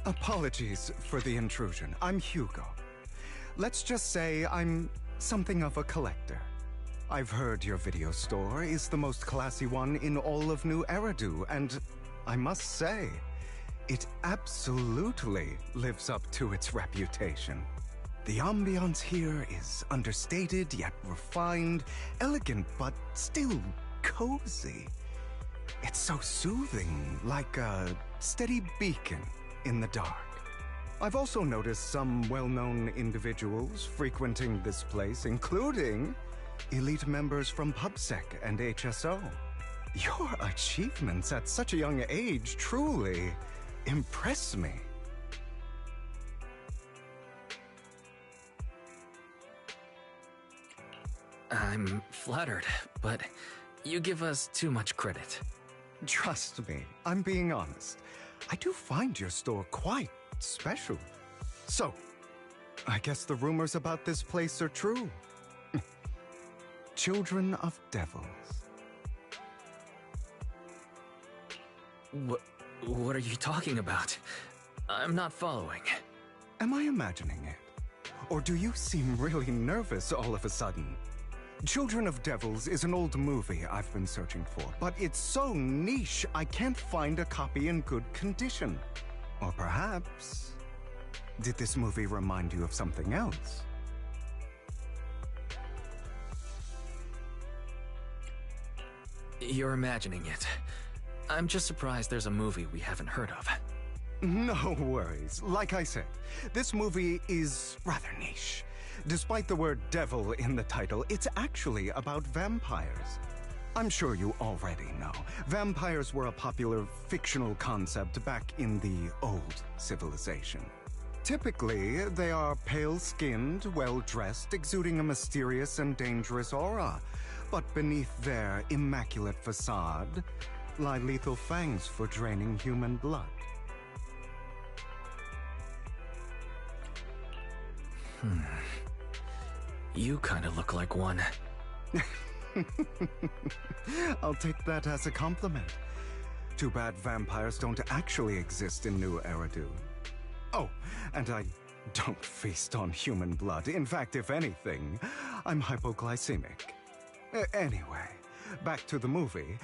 Apologies for the intrusion. I'm Hugo. Let's just say I'm something of a collector. I've heard your video store is the most classy one in all of New Eridu, and I must say, it absolutely lives up to its reputation. The ambiance here is understated yet refined, elegant but still cozy. It's so soothing, like a steady beacon in the dark. I've also noticed some well-known individuals frequenting this place, including elite members from PubSec and HSO. Your achievements at such a young age truly impress me. I'm flattered, but you give us too much credit. Trust me, I'm being honest. I do find your store quite special. So, I guess the rumors about this place are true. Children of devils. What are you talking about? I'm not following. Am I imagining it? Or do you seem really nervous all of a sudden? Children of Devils is an old movie I've been searching for, but it's so niche I can't find a copy in good condition. Or perhaps, did this movie remind you of something else? You're imagining it. I'm just surprised there's a movie we haven't heard of. No worries. Like I said, this movie is rather niche. Despite the word devil in the title, it's actually about vampires. I'm sure you already know. Vampires were a popular fictional concept back in the old civilization. Typically, they are pale-skinned, well-dressed, exuding a mysterious and dangerous aura. But beneath their immaculate facade lie lethal fangs for draining human blood. You kind of look like one. I'll take that as a compliment. Too bad vampires don't actually exist in New Eridu. Oh, and I don't feast on human blood. In fact, if anything, I'm hypoglycemic. Anyway, back to the movie.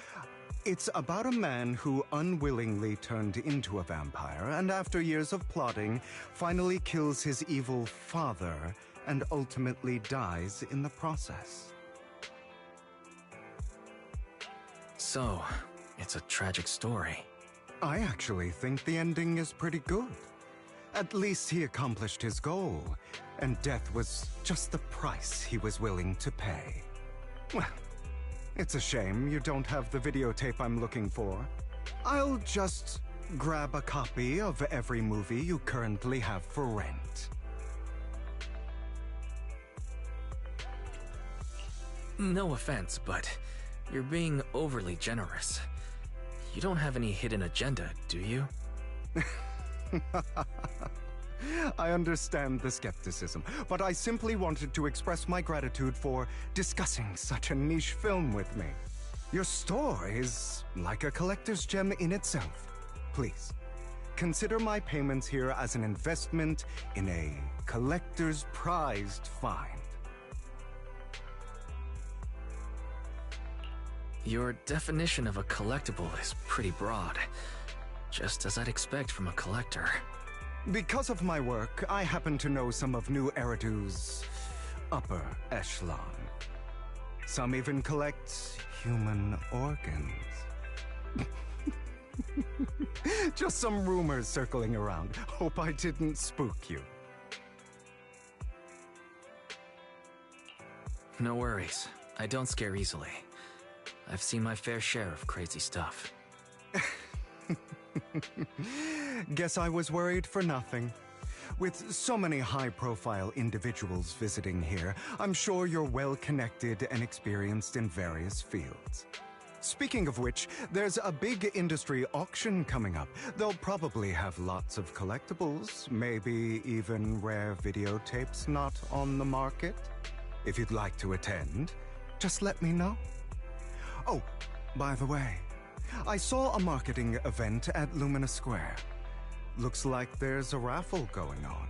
It's about a man who unwillingly turned into a vampire, and after years of plotting, finally kills his evil father and ultimately dies in the process. So, it's a tragic story. I actually think the ending is pretty good. At least he accomplished his goal, and death was just the price he was willing to pay. Well, it's a shame you don't have the videotape I'm looking for. I'll just grab a copy of every movie you currently have for rent. No offense, but you're being overly generous. You don't have any hidden agenda, do you? I understand the skepticism, but I simply wanted to express my gratitude for discussing such a niche film with me. Your store is like a collector's gem in itself. Please, consider my payments here as an investment in a collector's prized find. Your definition of a collectible is pretty broad, just as I'd expect from a collector. Because of my work, I happen to know some of New Eridu's upper echelon. Some even collect human organs. Just some rumors circling around. Hope I didn't spook you. No worries. I don't scare easily. I've seen my fair share of crazy stuff. Guess I was worried for nothing. With so many high-profile individuals visiting here, I'm sure you're well-connected and experienced in various fields. Speaking of which, there's a big industry auction coming up. They'll probably have lots of collectibles, maybe even rare videotapes not on the market. If you'd like to attend, just let me know. Oh, by the way, I saw a marketing event at Lumina Square. Looks like there's a raffle going on.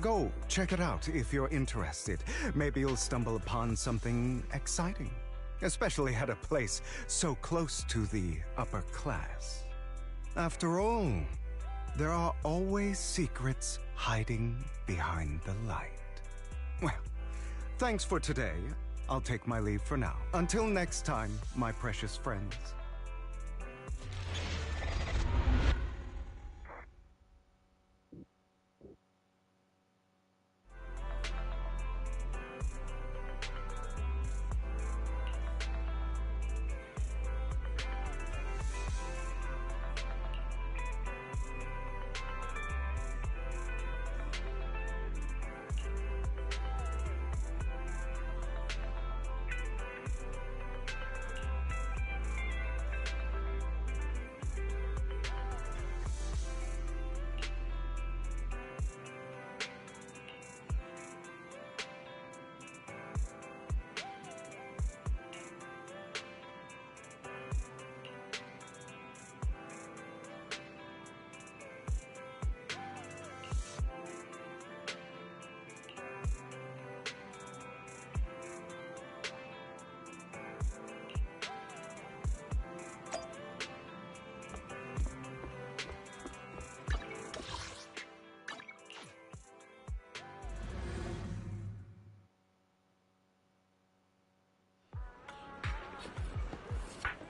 Go, check it out if you're interested. Maybe you'll stumble upon something exciting. Especially at a place so close to the upper class. After all, there are always secrets hiding behind the light. Well, thanks for today. I'll take my leave for now. Until next time, my precious friends.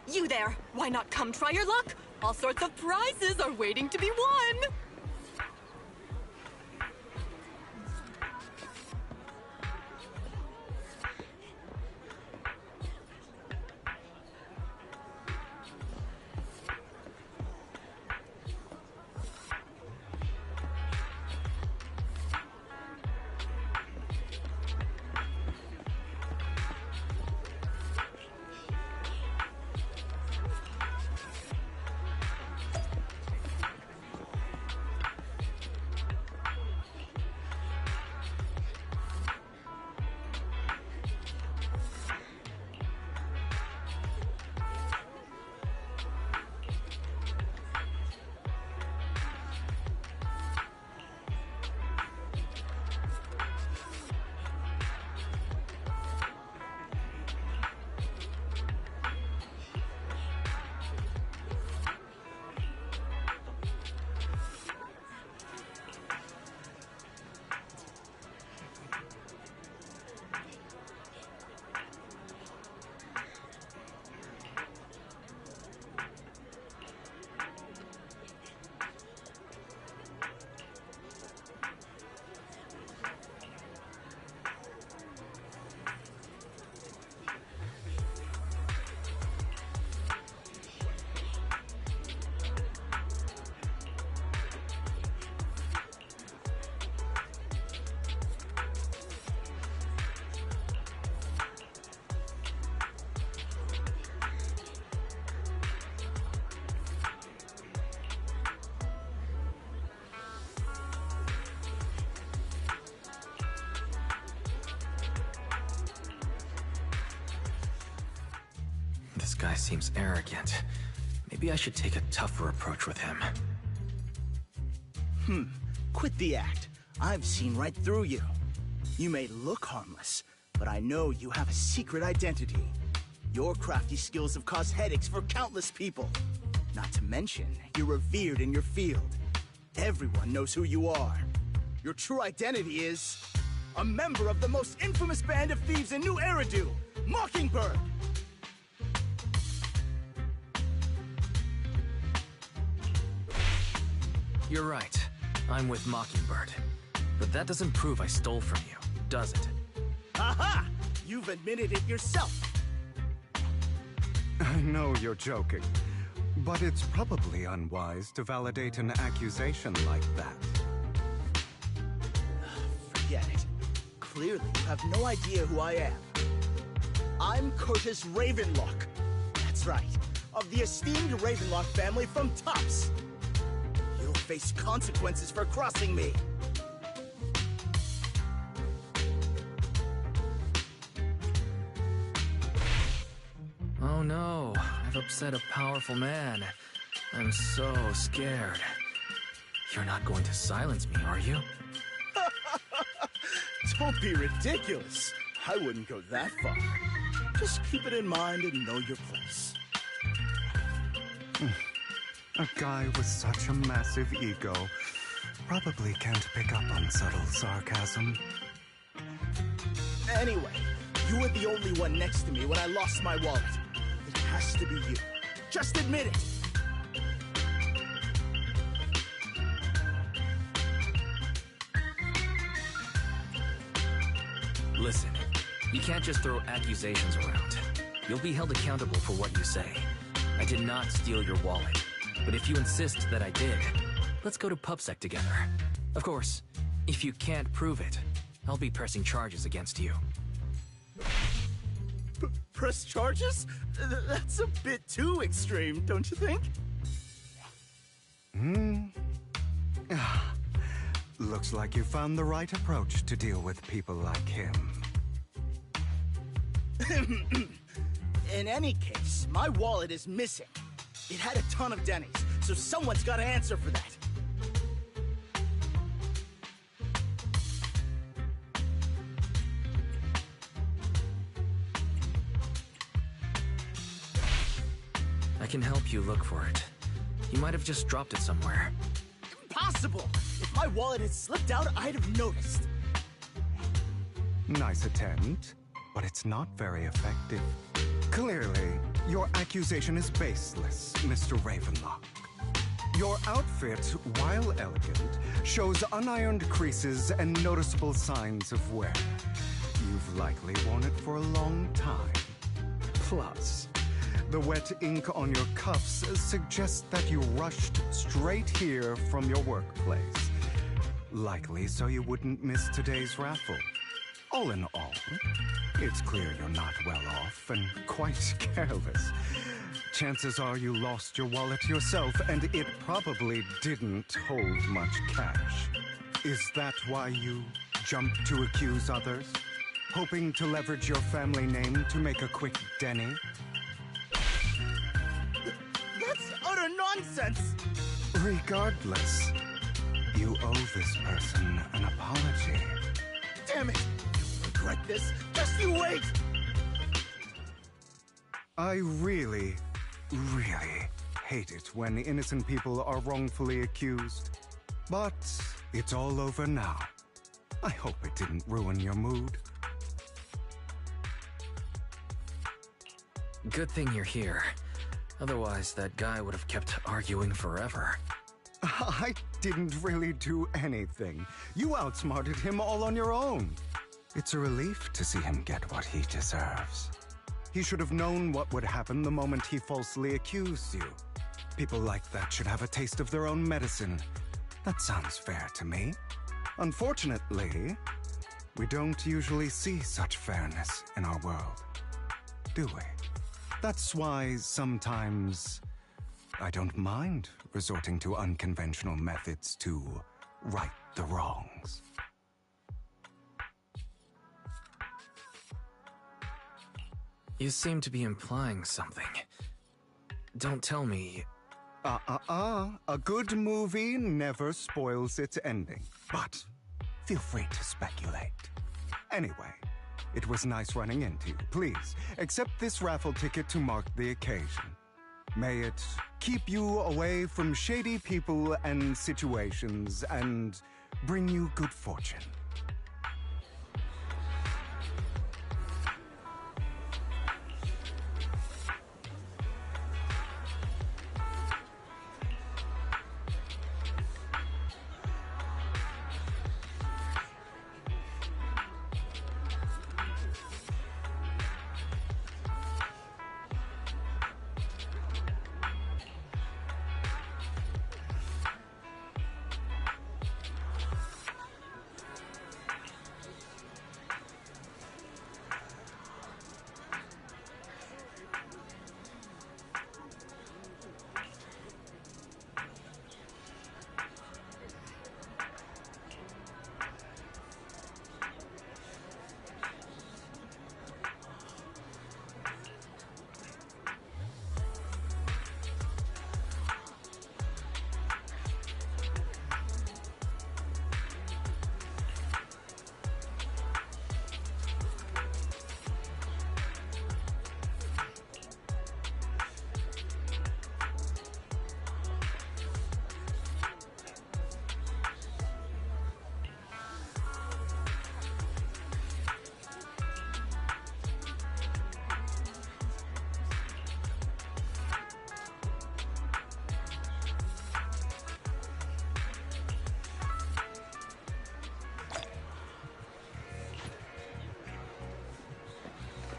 You there! Why not come try your luck? All sorts of prizes are waiting to be won! This guy seems arrogant. Maybe I should take a tougher approach with him. Quit the act. I've seen right through you. You may look harmless, but I know you have a secret identity. Your crafty skills have caused headaches for countless people. Not to mention, you're revered in your field. Everyone knows who you are. Your true identity is a member of the most infamous band of thieves in New Eridu, Mockingbird! You're right. I'm with Mockingbird. But that doesn't prove I stole from you, does it? Aha! You've admitted it yourself. I know you're joking, but it's probably unwise to validate an accusation like that. Forget it. Clearly, you have no idea who I am. I'm Curtis Ravenlock. That's right, of the esteemed Ravenlock family from Tops. You'll face consequences for crossing me. Oh no, I've upset a powerful man. I'm so scared. You're not going to silence me, are you? Don't be ridiculous. I wouldn't go that far. Just keep it in mind and know your place. A guy with such a massive ego probably can't pick up on subtle sarcasm. Anyway, you were the only one next to me when I lost my wallet. It has to be you. Just admit it. Listen, you can't just throw accusations around. You'll be held accountable for what you say. I did not steal your wallet, but if you insist that I did, let's go to PubSec together. Of course, if you can't prove it, I'll be pressing charges against you. Press charges? That's a bit too extreme, don't you think? Looks like you found the right approach to deal with people like him. In any case, my wallet is missing. It had a ton of Denny's, so someone's got to answer for that. I can help you look for it. You might have just dropped it somewhere. Impossible! If my wallet had slipped out, I'd have noticed. Nice attempt, but it's not very effective. Clearly, your accusation is baseless, Mr. Ravenlock. Your outfit, while elegant, shows unironed creases and noticeable signs of wear. You've likely worn it for a long time. Plus, the wet ink on your cuffs suggests that you rushed straight here from your workplace. Likely so you wouldn't miss today's raffle. All in all, it's clear you're not well off and quite careless. Chances are you lost your wallet yourself, and it probably didn't hold much cash. Is that why you jumped to accuse others? Hoping to leverage your family name to make a quick Denny? That's utter nonsense! Regardless, you owe this person an apology. Damn it! You'll regret this. Just you wait! I really hate it when innocent people are wrongfully accused. But it's all over now. I hope it didn't ruin your mood. Good thing you're here. Otherwise, that guy would have kept arguing forever. I didn't really do anything. You outsmarted him all on your own. It's a relief to see him get what he deserves. He should have known what would happen the moment he falsely accused you. People like that should have a taste of their own medicine. That sounds fair to me. Unfortunately, we don't usually see such fairness in our world, do we? That's why sometimes I don't mind resorting to unconventional methods to right the wrongs. You seem to be implying something. Don't tell me... A good movie never spoils its ending. But feel free to speculate. Anyway, it was nice running into you. Please, accept this raffle ticket to mark the occasion. May it keep you away from shady people and situations and bring you good fortune.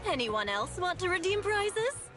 Anyone else want to redeem prizes?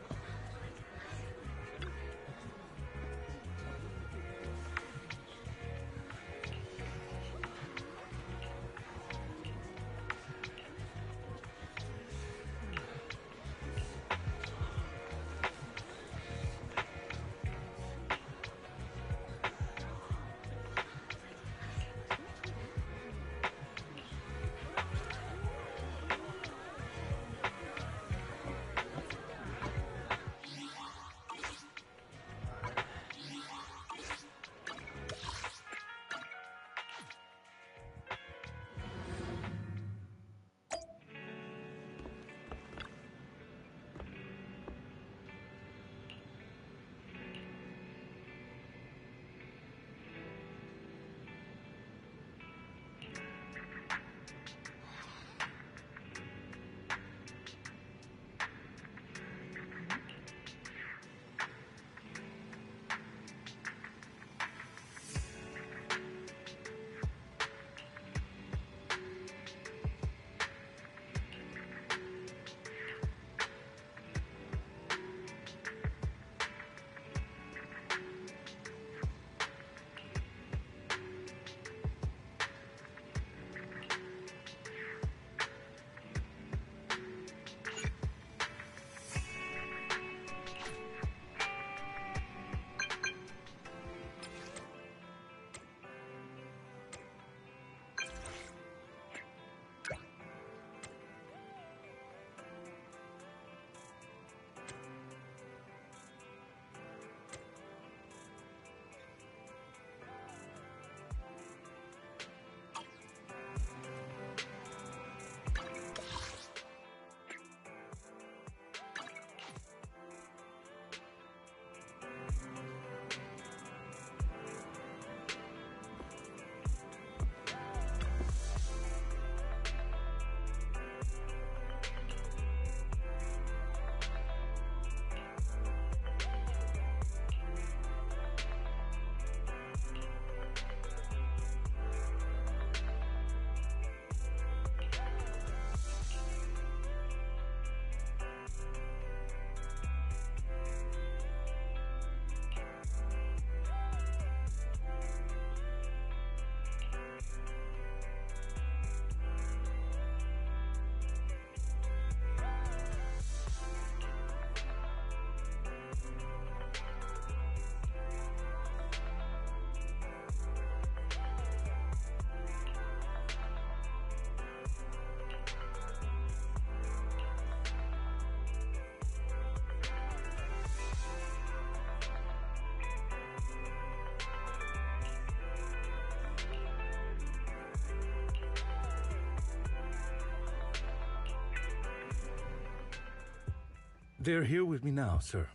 They're here with me now, sir.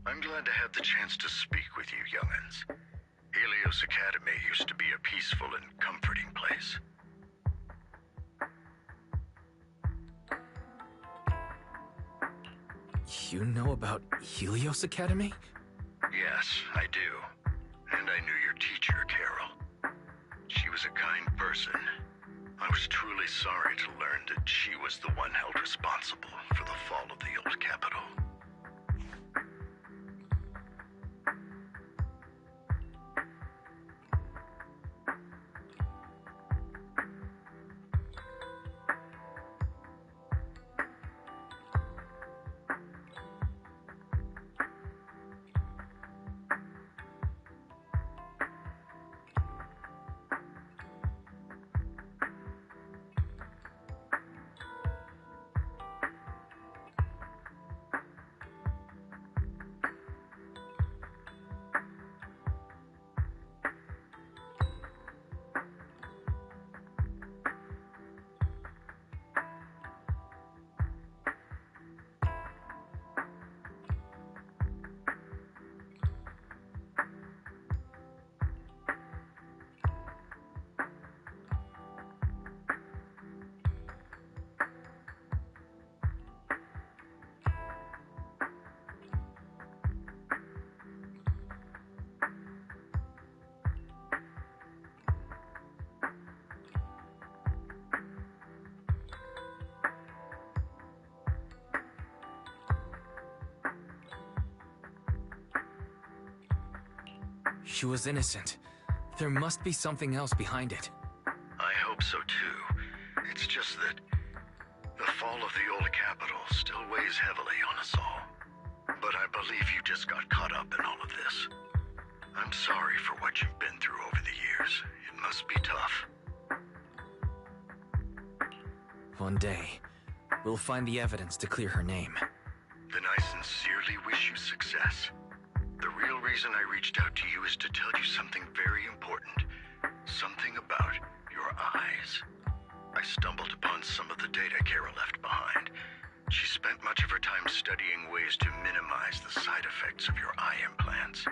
I'm glad to have the chance to speak with you, young'uns. Helios Academy used to be a peaceful and comforting place. You know about Helios Academy? Yes, I do. And I knew your teacher, Carol. She was a kind person. I was truly sorry to learn that she was the one held responsible for the fall of the old capital. She was innocent. There must be something else behind it. I hope so too. It's just that the fall of the old capital still weighs heavily on us all. But I believe you just got caught up in all of this. I'm sorry for what you've been through over the years. It must be tough. One day, we'll find the evidence to clear her name. Then I sincerely wish you success. The real reason I reached out to you is to tell you something very important. Something about your eyes. I stumbled upon some of the data Kara left behind. She spent much of her time studying ways to minimize the side effects of your eye implants.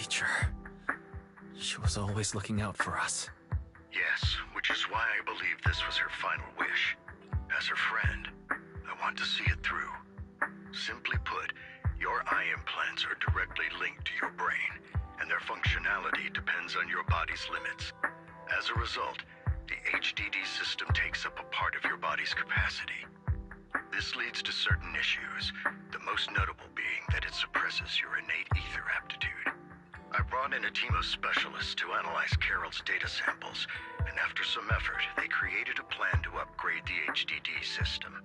teacher. She was always looking out for us. Yes, which is why I believe this was her final wish. As her friend, I want to see it through. Simply put, your eye implants are directly linked to your brain, and their functionality depends on your body's limits. As a result, the HDD system takes up a part of your body's capacity. This leads to certain issues, the most notable being that it suppresses your innate ether aptitude. I brought in a team of specialists to analyze Carol's data samples, and after some effort, they created a plan to upgrade the HDD system.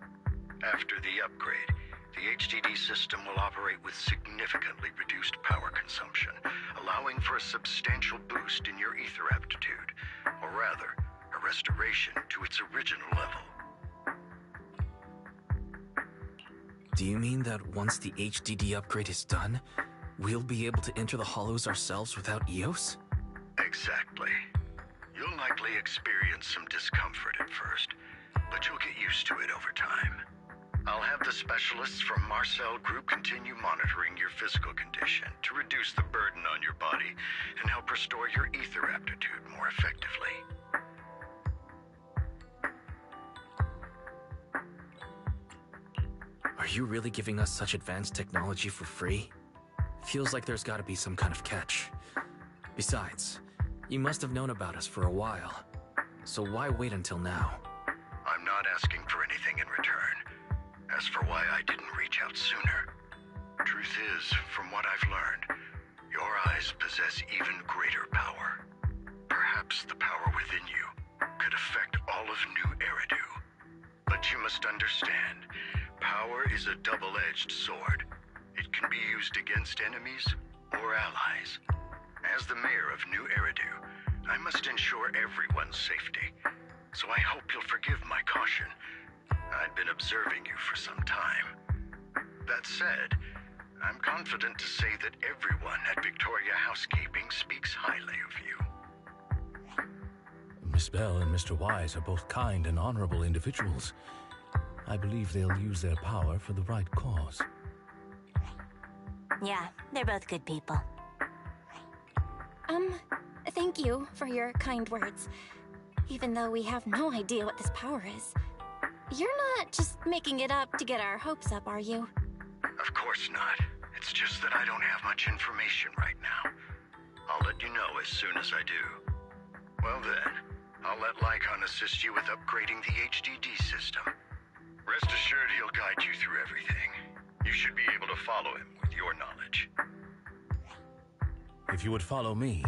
After the upgrade, the HDD system will operate with significantly reduced power consumption, allowing for a substantial boost in your ether aptitude, or rather, a restoration to its original level. Do you mean that once the HDD upgrade is done, we'll be able to enter the hollows ourselves without EOS? Exactly. You'll likely experience some discomfort at first, but you'll get used to it over time. I'll have the specialists from Marcel Group continue monitoring your physical condition to reduce the burden on your body and help restore your ether aptitude more effectively. Are you really giving us such advanced technology for free? Feels like there's gotta be some kind of catch. Besides, you must have known about us for a while. So why wait until now? I'm not asking for anything in return. As for why I didn't reach out sooner, truth is, from what I've learned, your eyes possess even greater power. Perhaps the power within you could affect all of New Eridu. But you must understand, power is a double-edged sword. It can be used against enemies or allies. As the mayor of New Eridu, I must ensure everyone's safety. So I hope you'll forgive my caution. I've been observing you for some time. That said, I'm confident to say that everyone at Victoria Housekeeping speaks highly of you. Miss Bell and Mr. Wise are both kind and honorable individuals. I believe they'll use their power for the right cause. Yeah, they're both good people. Thank you for your kind words. Even though we have no idea what this power is. You're not just making it up to get our hopes up, are you? Of course not. It's just that I don't have much information right now. I'll let you know as soon as I do. Well then, I'll let Lycon assist you with upgrading the HDD system. Rest assured he'll guide you through everything. You should be able to follow him with your knowledge. If you would follow me.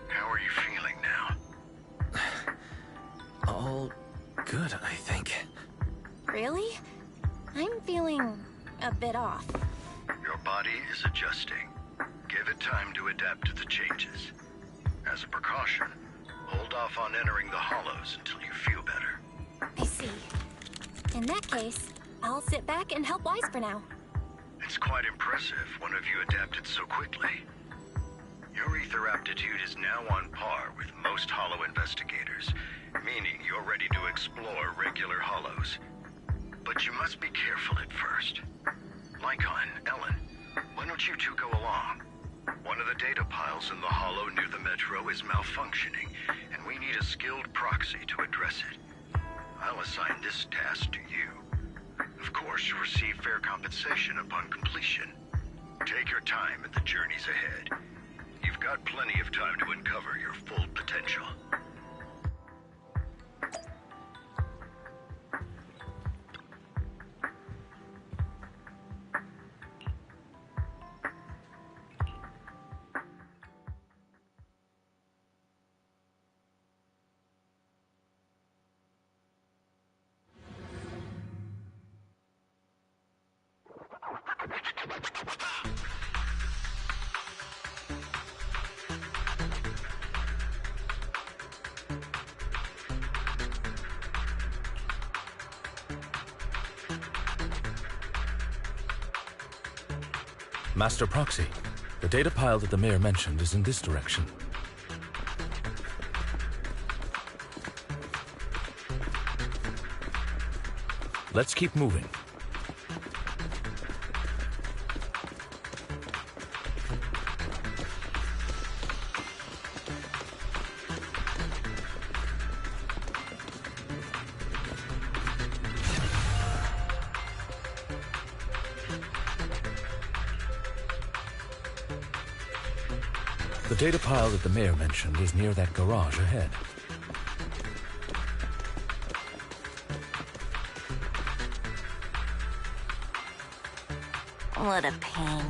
How are you feeling now? All good, I think. Really? I'm feeling a bit off. Your body is adjusting. Give it time to adapt to the changes. As a precaution, hold off on entering the hollows until you feel better. I see. In that case, I'll sit back and help Wise for now. It's quite impressive one of you adapted so quickly. Your ether aptitude is now on par with most hollow investigators, meaning you're ready to explore regular hollows. But you must be careful at first. Lycon, Ellen, why don't you two go along? One of the data piles in the hollow near the metro is malfunctioning, and we need a skilled proxy to address it. I'll assign this task to you. Of course, you'll receive fair compensation upon completion. Take your time in the journeys ahead. You've got plenty of time to uncover your full potential. Master Proxy, the data pile that the mayor mentioned is in this direction. Let's keep moving. The data pile that the mayor mentioned is near that garage ahead. What a pain.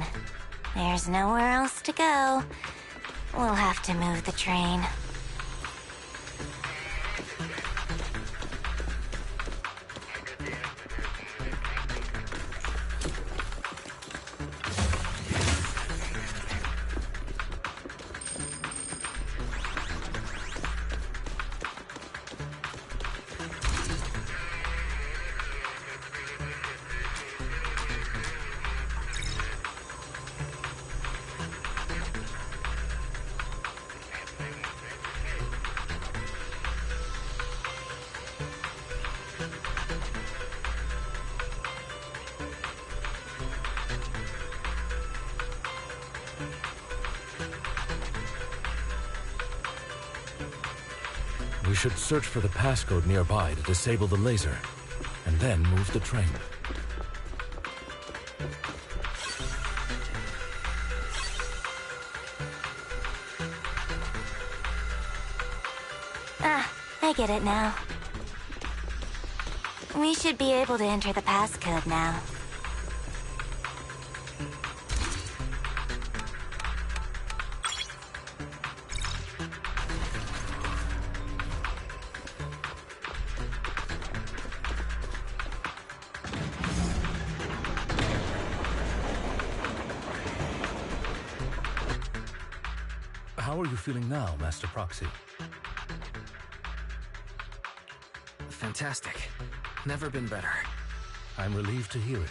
There's nowhere else to go. We'll have to move the train. We should search for the passcode nearby to disable the laser, and then move the train. I get it now. We should be able to enter the passcode now. How are you feeling now, Master Proxy? Fantastic. Never been better. I'm relieved to hear it.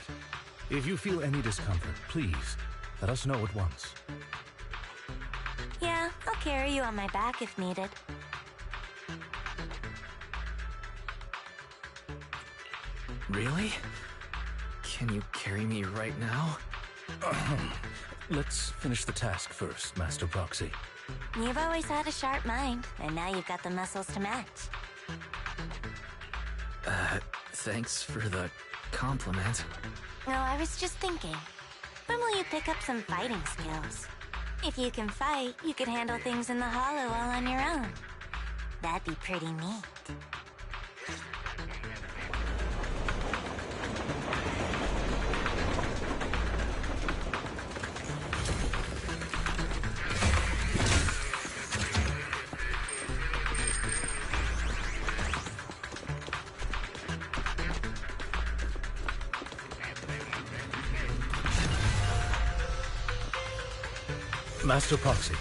If you feel any discomfort, please, let us know at once. Yeah, I'll carry you on my back if needed. Really? Can you carry me right now? Let's finish the task first, Master Proxy. You've always had a sharp mind, and now you've got the muscles to match. Thanks for the compliment. No, I was just thinking. When will you pick up some fighting skills? If you can fight, you could handle things in the hollow all on your own. That'd be pretty neat. Master Proxy,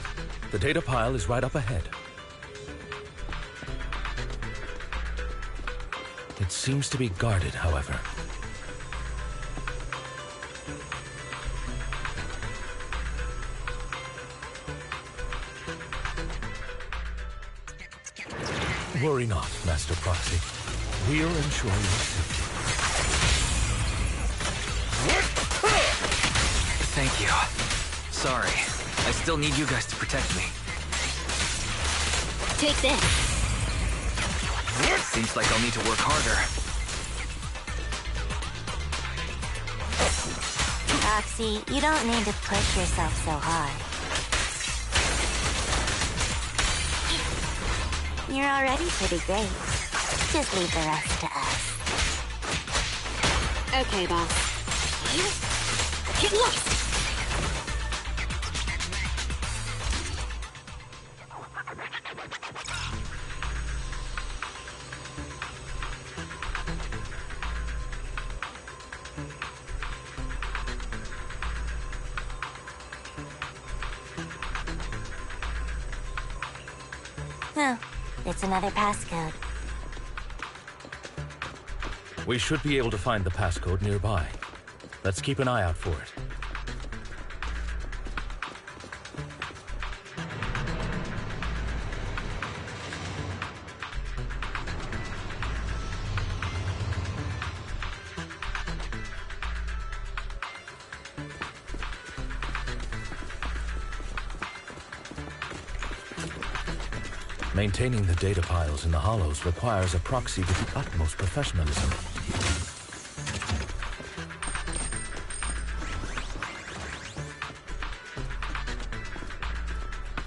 the data pile is right up ahead. It seems to be guarded, however. Worry not, Master Proxy. We'll ensure your safety. Thank you. Sorry. I still need you guys to protect me. Take this. Seems like I'll need to work harder. Roxy, you don't need to push yourself so hard. You're already pretty great. Just leave the rest to us. Okay, boss. Get lost! Oh, it's another passcode. We should be able to find the passcode nearby. Let's keep an eye out for it. Maintaining the data piles in the hollows requires a proxy with the utmost professionalism.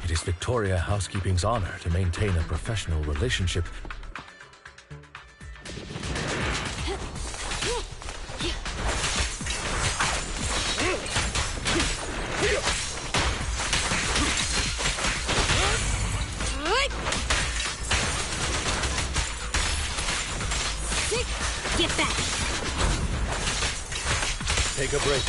It is Victoria Housekeeping's honor to maintain a professional relationship. Get back! Take a break.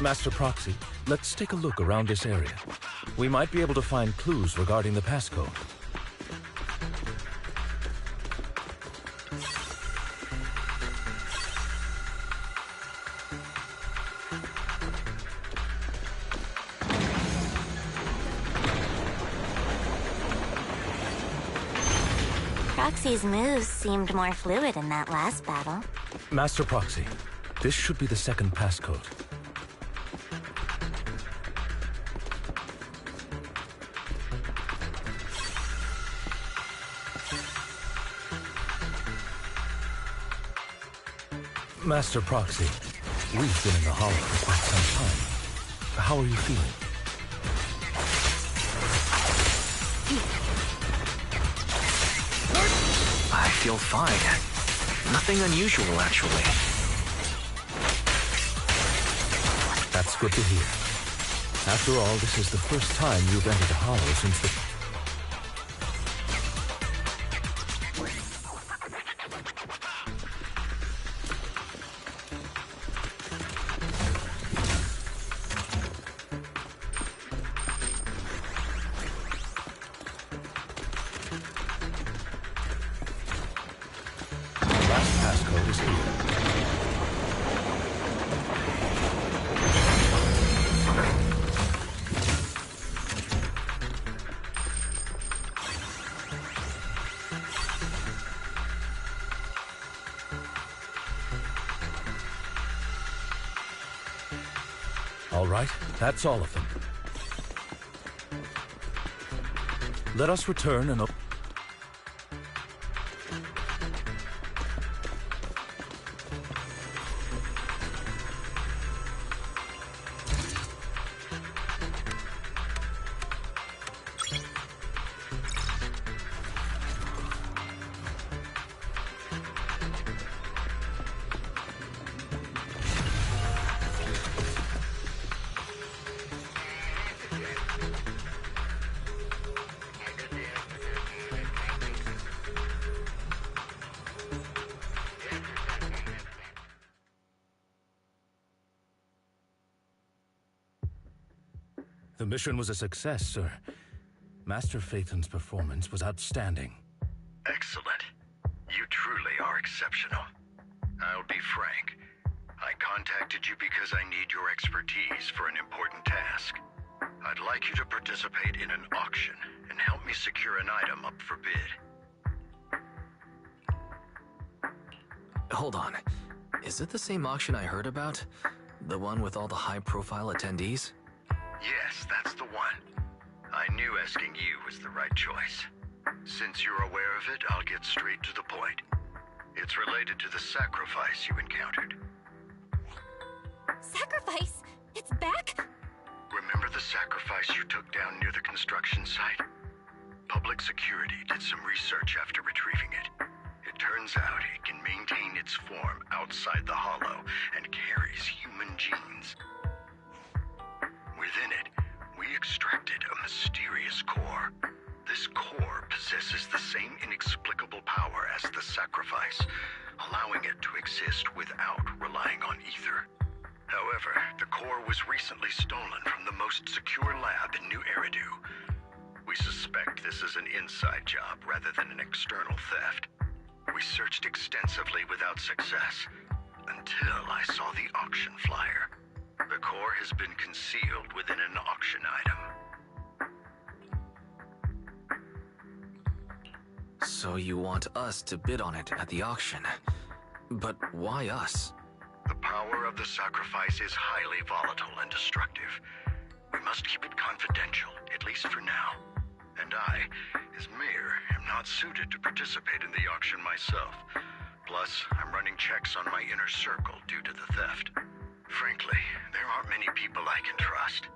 Master Proxy, let's take a look around this area. We might be able to find clues regarding the passcode. Proxy's moves seemed more fluid in that last battle. Master Proxy, this should be the second passcode. Master Proxy, we've been in the Hollow for quite some time. How are you feeling? I feel fine. Nothing unusual, actually. That's good to hear. After all, this is the first time you've entered the Hollow since the... Passcode is here. All right, that's all of them. Let us return and... The mission was a success, sir. Master Phaeton's performance was outstanding. Excellent. You truly are exceptional. I'll be frank. I contacted you because I need your expertise for an important task. I'd like you to participate in an auction and help me secure an item up for bid. Hold on. Is it the same auction I heard about? The one with all the high-profile attendees? Yes, that's the one. I knew asking you was the right choice. Since you're aware of it, I'll get straight to the point. It's related to the sacrifice you encountered. Sacrifice? It's back? Remember the sacrifice you took down near the construction site? Public security did some research after retrieving it. It turns out it can maintain its form outside the Hollow and carries human genes. Within it, we extracted a mysterious core. This core possesses the same inexplicable power as the sacrifice, allowing it to exist without relying on ether. However, the core was recently stolen from the most secure lab in New Eridu. We We suspect this is an inside job rather than an external theft. We searched extensively without success, until I saw the auction flyer. The core has been concealed within an auction item. So you want us to bid on it at the auction. But why us? The power of the sacrifice is highly volatile and destructive. We must keep it confidential, at least for now. And I, as mayor, am not suited to participate in the auction myself. Plus, I'm running checks on my inner circle due to the theft. Frankly, there aren't many people I can trust.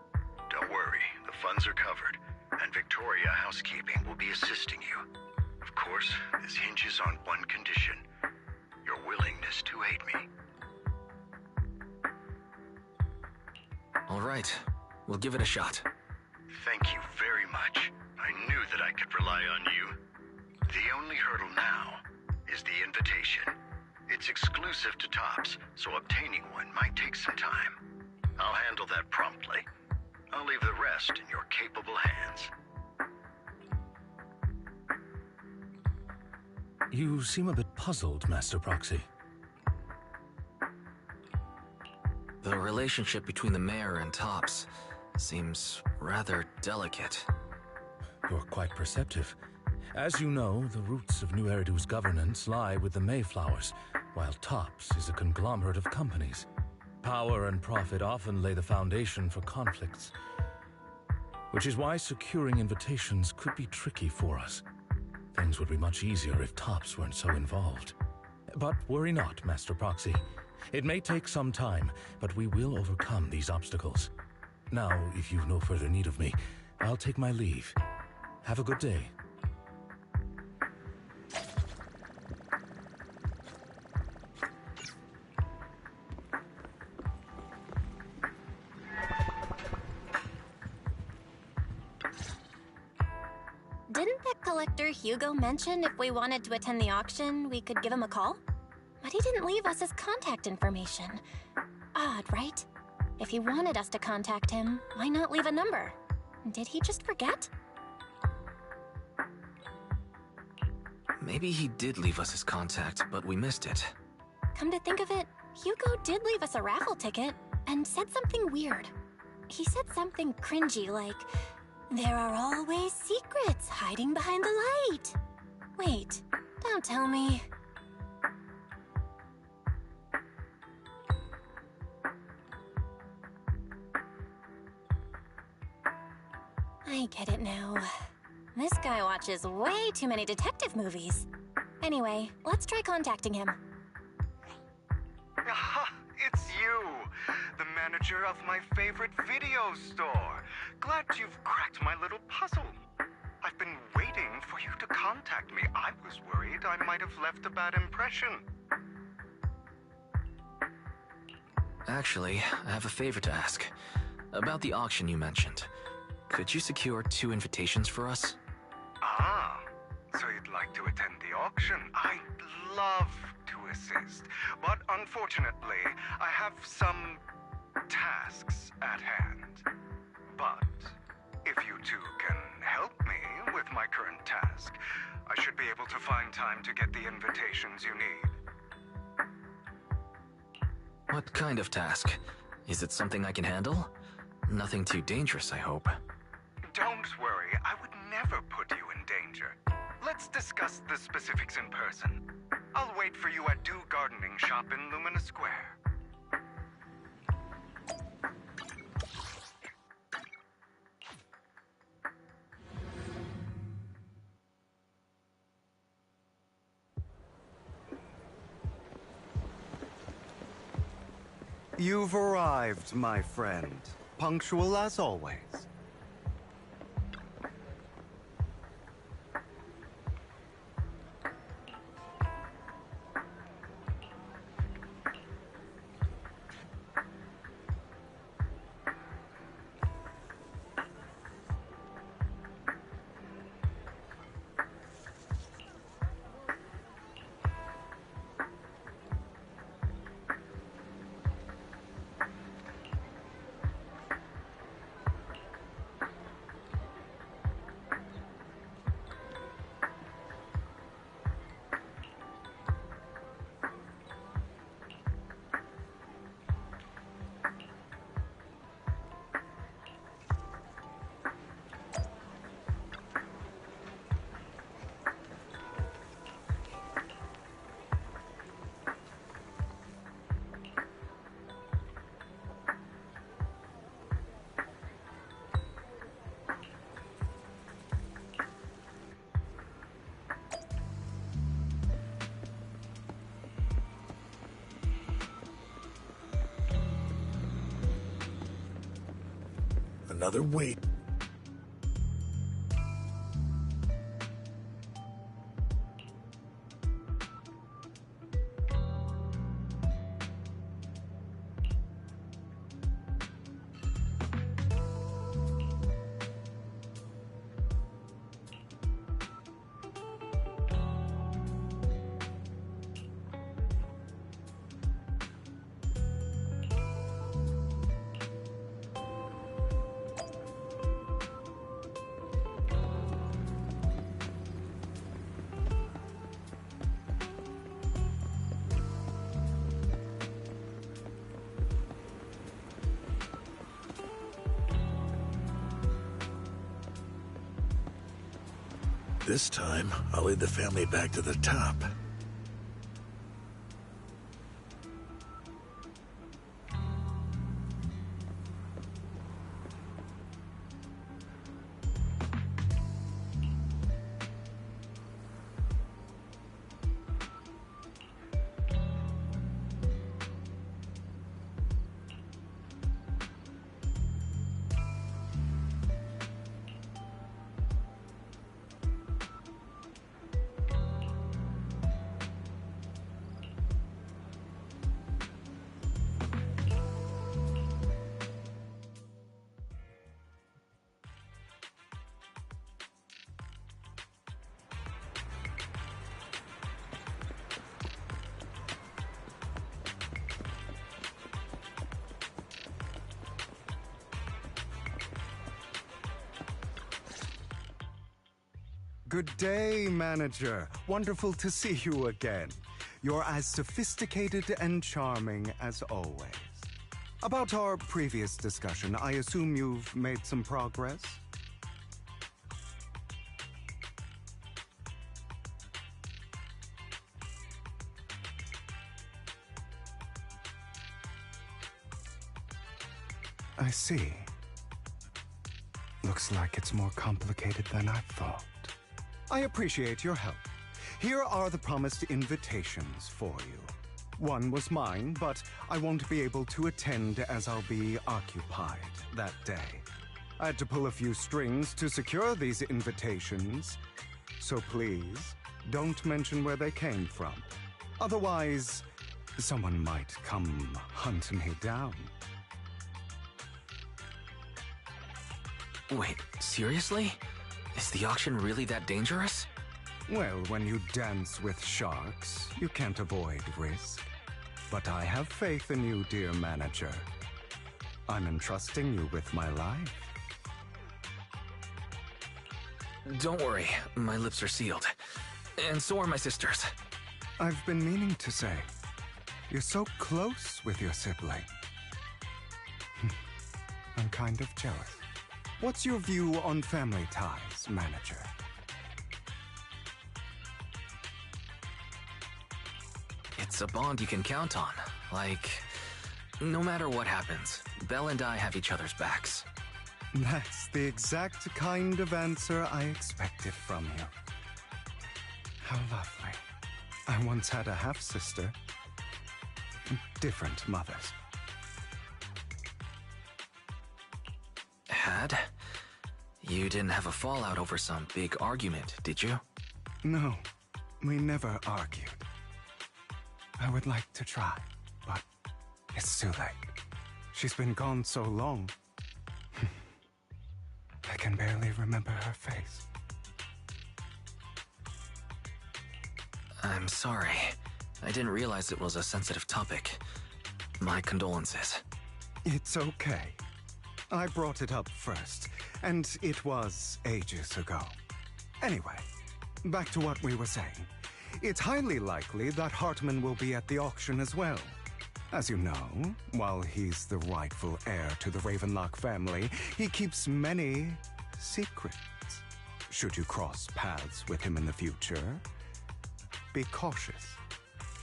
Don't worry, the funds are covered, and Victoria Housekeeping will be assisting you. Of course, this hinges on one condition: your willingness to aid me. All right, we'll give it a shot. Thank you very much. I knew that I could rely on you. The only hurdle now is the invitation. It's exclusive to Tops, so obtaining one might take some time. I'll handle that promptly. I'll leave the rest in your capable hands. You seem a bit puzzled, Master Proxy. The relationship between the mayor and Tops seems rather delicate. You're quite perceptive. As you know, the roots of New Eridu's governance lie with the Mayflowers, while Tops is a conglomerate of companies. Power and profit often lay the foundation for conflicts, which is why securing invitations could be tricky for us. Things would be much easier if Tops weren't so involved. But worry not, Master Proxy. It may take some time, but we will overcome these obstacles. Now, if you've no further need of me, I'll take my leave. Have a good day. Didn't that collector Hugo mention if we wanted to attend the auction, we could give him a call? But he didn't leave us his contact information. Odd, right? If he wanted us to contact him, why not leave a number? Did he just forget? Maybe he did leave us his contact, but we missed it. Come to think of it, Hugo did leave us a raffle ticket and said something weird. He said something cringy like, "There are always secrets hiding behind the light." Wait, don't tell me. I get it now. This guy watches way too many detective movies. Anyway, let's try contacting him. Aha, it's you! The manager of my favorite video store. Glad you've cracked my little puzzle. I've been waiting for you to contact me. I was worried I might have left a bad impression. Actually, I have a favor to ask. About the auction you mentioned. Could you secure 2 invitations for us? Ah, so you'd like to attend the auction? I'd love to assist, but unfortunately, I have some tasks at hand. But if you two can help me with my current task, I should be able to find time to get the invitations you need. What kind of task? Is it something I can handle? Nothing too dangerous, I hope. Don't worry, I would never put you in danger. Let's discuss the specifics in person. I'll wait for you at Dew Gardening Shop in Lumina Square. You've arrived, my friend. Punctual as always. another week. This time, I'll lead the family back to the top. Good day, manager. Wonderful to see you again. You're as sophisticated and charming as always. About our previous discussion, I assume you've made some progress? I see. Looks like it's more complicated than I thought. I appreciate your help. Here are the promised invitations for you. One was mine, but I won't be able to attend as I'll be occupied that day. I had to pull a few strings to secure these invitations, so please don't mention where they came from. Otherwise, someone might come hunt me down. Wait, seriously? Is the auction really that dangerous? Well, when you dance with sharks, you can't avoid risk. But I have faith in you, dear manager. I'm entrusting you with my life. Don't worry, my lips are sealed. And so are my sisters. I've been meaning to say, you're so close with your sibling. I'm kind of jealous. What's your view on family ties, manager? It's a bond you can count on. Like, no matter what happens, Belle and I have each other's backs. That's the exact kind of answer I expected from you. How lovely. I once had a half-sister. Different mothers. Had? You didn't have a fallout over some big argument, did you? No, we never argued. I would like to try, but it's too late. She's been gone so long. I can barely remember her face. I'm sorry. I didn't realize it was a sensitive topic. My condolences. It's okay. I brought it up first, and it was ages ago. Anyway, back to what we were saying. It's highly likely that Hartman will be at the auction as well. As you know, while he's the rightful heir to the Ravenlock family, he keeps many secrets. Should you cross paths with him in the future, be cautious.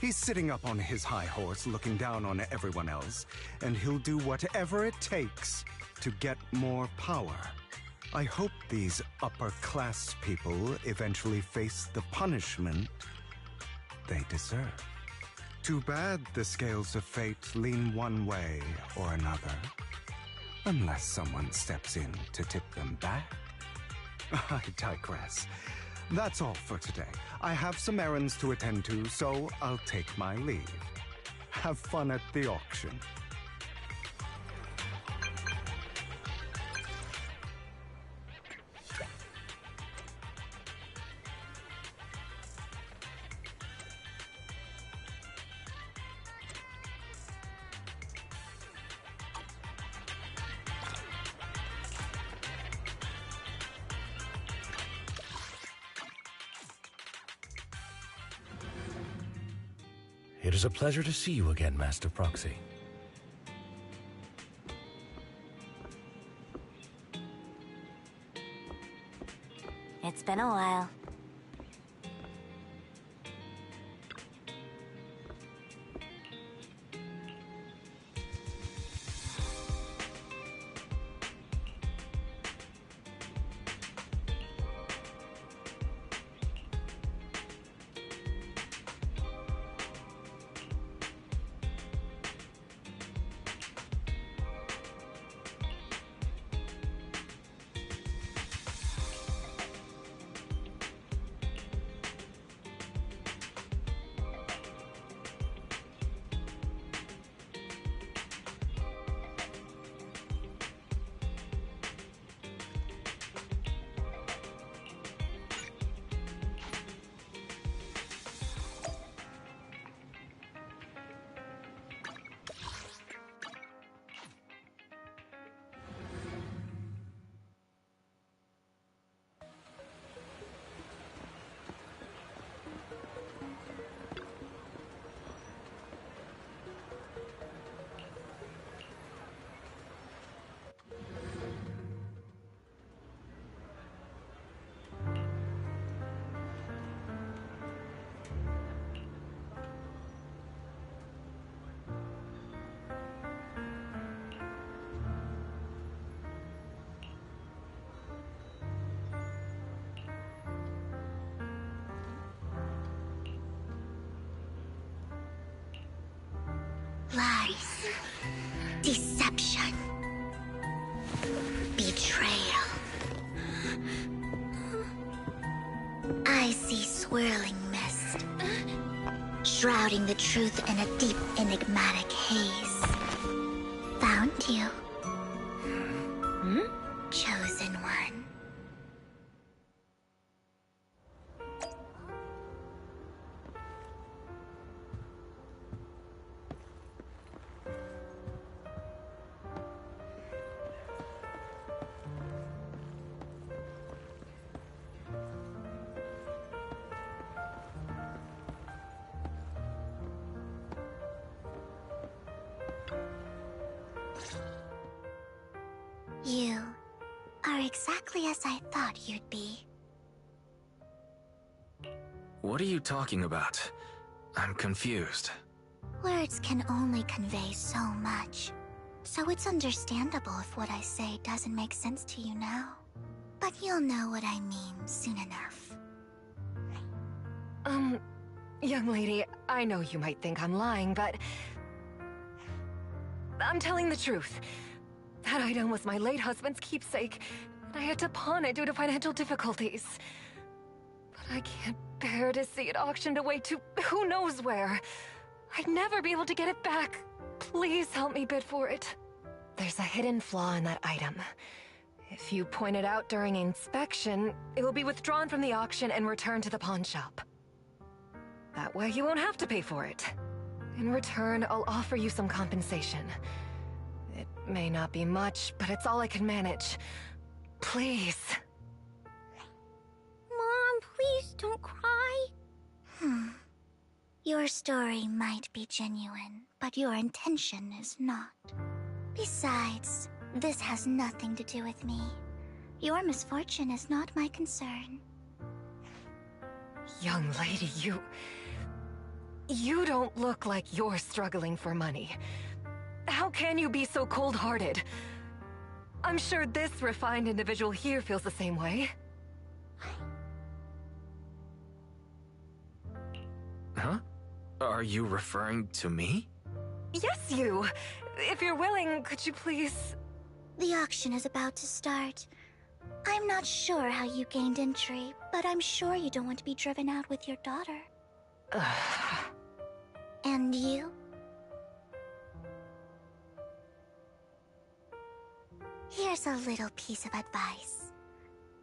He's sitting up on his high horse looking down on everyone else, and he'll do whatever it takes to get more power. I hope these upper-class people eventually face the punishment they deserve. Too bad the scales of fate lean one way or another. Unless someone steps in to tip them back. I digress. That's all for today. I have some errands to attend to, so I'll take my leave. Have fun at the auction. It is a pleasure to see you again, Master Proxy. It's been a while. Lies, deception, betrayal. I see swirling mist, shrouding the truth in a deep, enigmatic haze. Found you. Chosen one. You are exactly as I thought you'd be. What are you talking about? I'm confused. Words can only convey so much, so it's understandable if what I say doesn't make sense to you now. But you'll know what I mean soon enough. Young lady, I know you might think I'm lying, but I'm telling the truth. That item was my late husband's keepsake, and I had to pawn it due to financial difficulties. But I can't bear to see it auctioned away to who knows where. I'd never be able to get it back. Please help me bid for it. There's a hidden flaw in that item. If you point it out during inspection, it will be withdrawn from the auction and returned to the pawn shop. That way you won't have to pay for it. In return, I'll offer you some compensation. It may not be much, but it's all I can manage. Please. Mom, please don't cry. Your story might be genuine, but your intention is not. Besides, this has nothing to do with me. Your misfortune is not my concern. Young lady, you don't look like you're struggling for money. How can you be so cold-hearted? I'm sure this refined individual here feels the same way. Huh? Are you referring to me? Yes, you! If you're willing, could you please... The auction is about to start. I'm not sure how you gained entry, but I'm sure you don't want to be driven out with your daughter. And you? Here's a little piece of advice.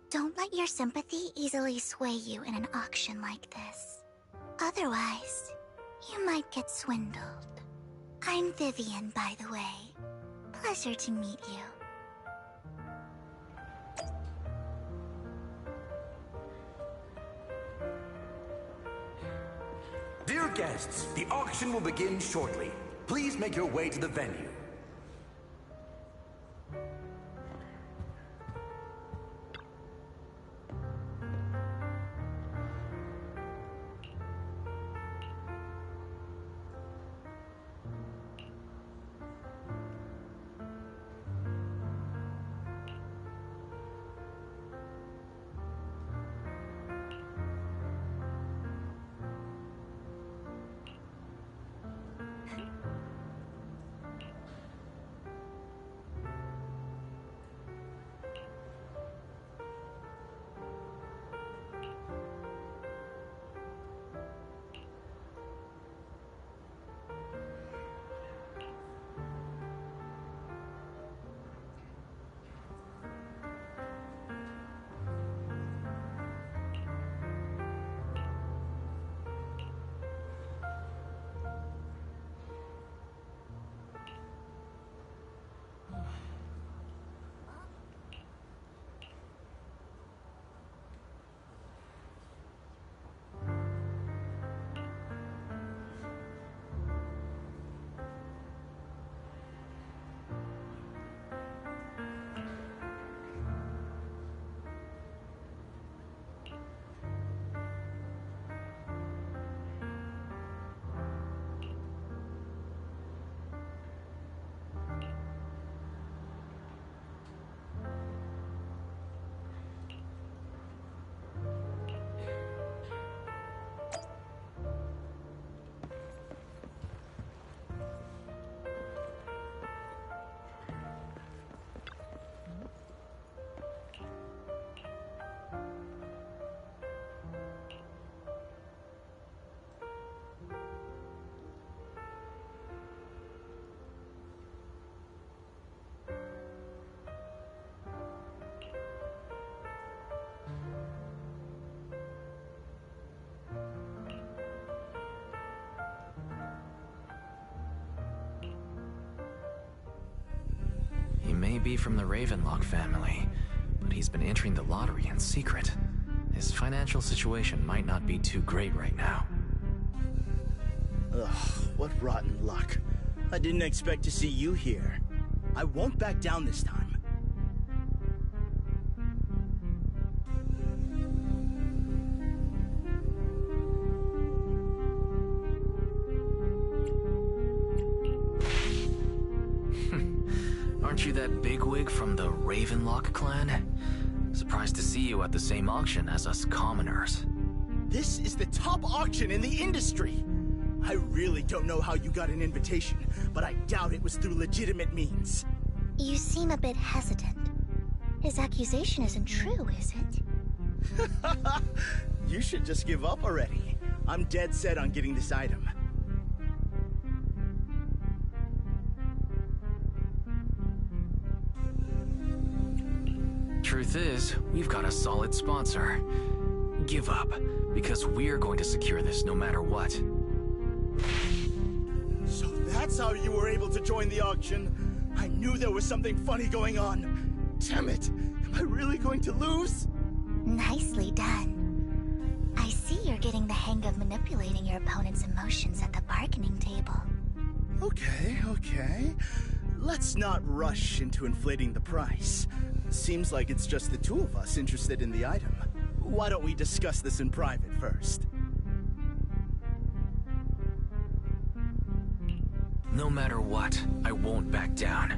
Don't let your sympathy easily sway you in an auction like this. Otherwise, you might get swindled. I'm Vivian, by the way. Pleasure to meet you. Dear guests, the auction will begin shortly. Please make your way to the venue. He may be from the Ravenlock family, but he's been entering the lottery in secret. His financial situation might not be too great right now. Ugh, what rotten luck. I didn't expect to see you here. I won't back down this time. Aren't you that bigwig from the Ravenlock clan? Surprised to see you at the same auction as us commoners. This is the top auction in the industry. I really don't know how you got an invitation, but I doubt it was through legitimate means. You seem a bit hesitant. His accusation isn't true, is it? You should just give up already. I'm dead set on getting this item. Truth is, we've got a solid sponsor. Give up, because we're going to secure this no matter what. So that's how you were able to join the auction? I knew there was something funny going on. Damn it! Am I really going to lose? Nicely done. I see you're getting the hang of manipulating your opponent's emotions at the bargaining table. Okay. Let's not rush into inflating the price. Seems like it's just the two of us interested in the item. Why don't we discuss this in private first? No matter what, I won't back down.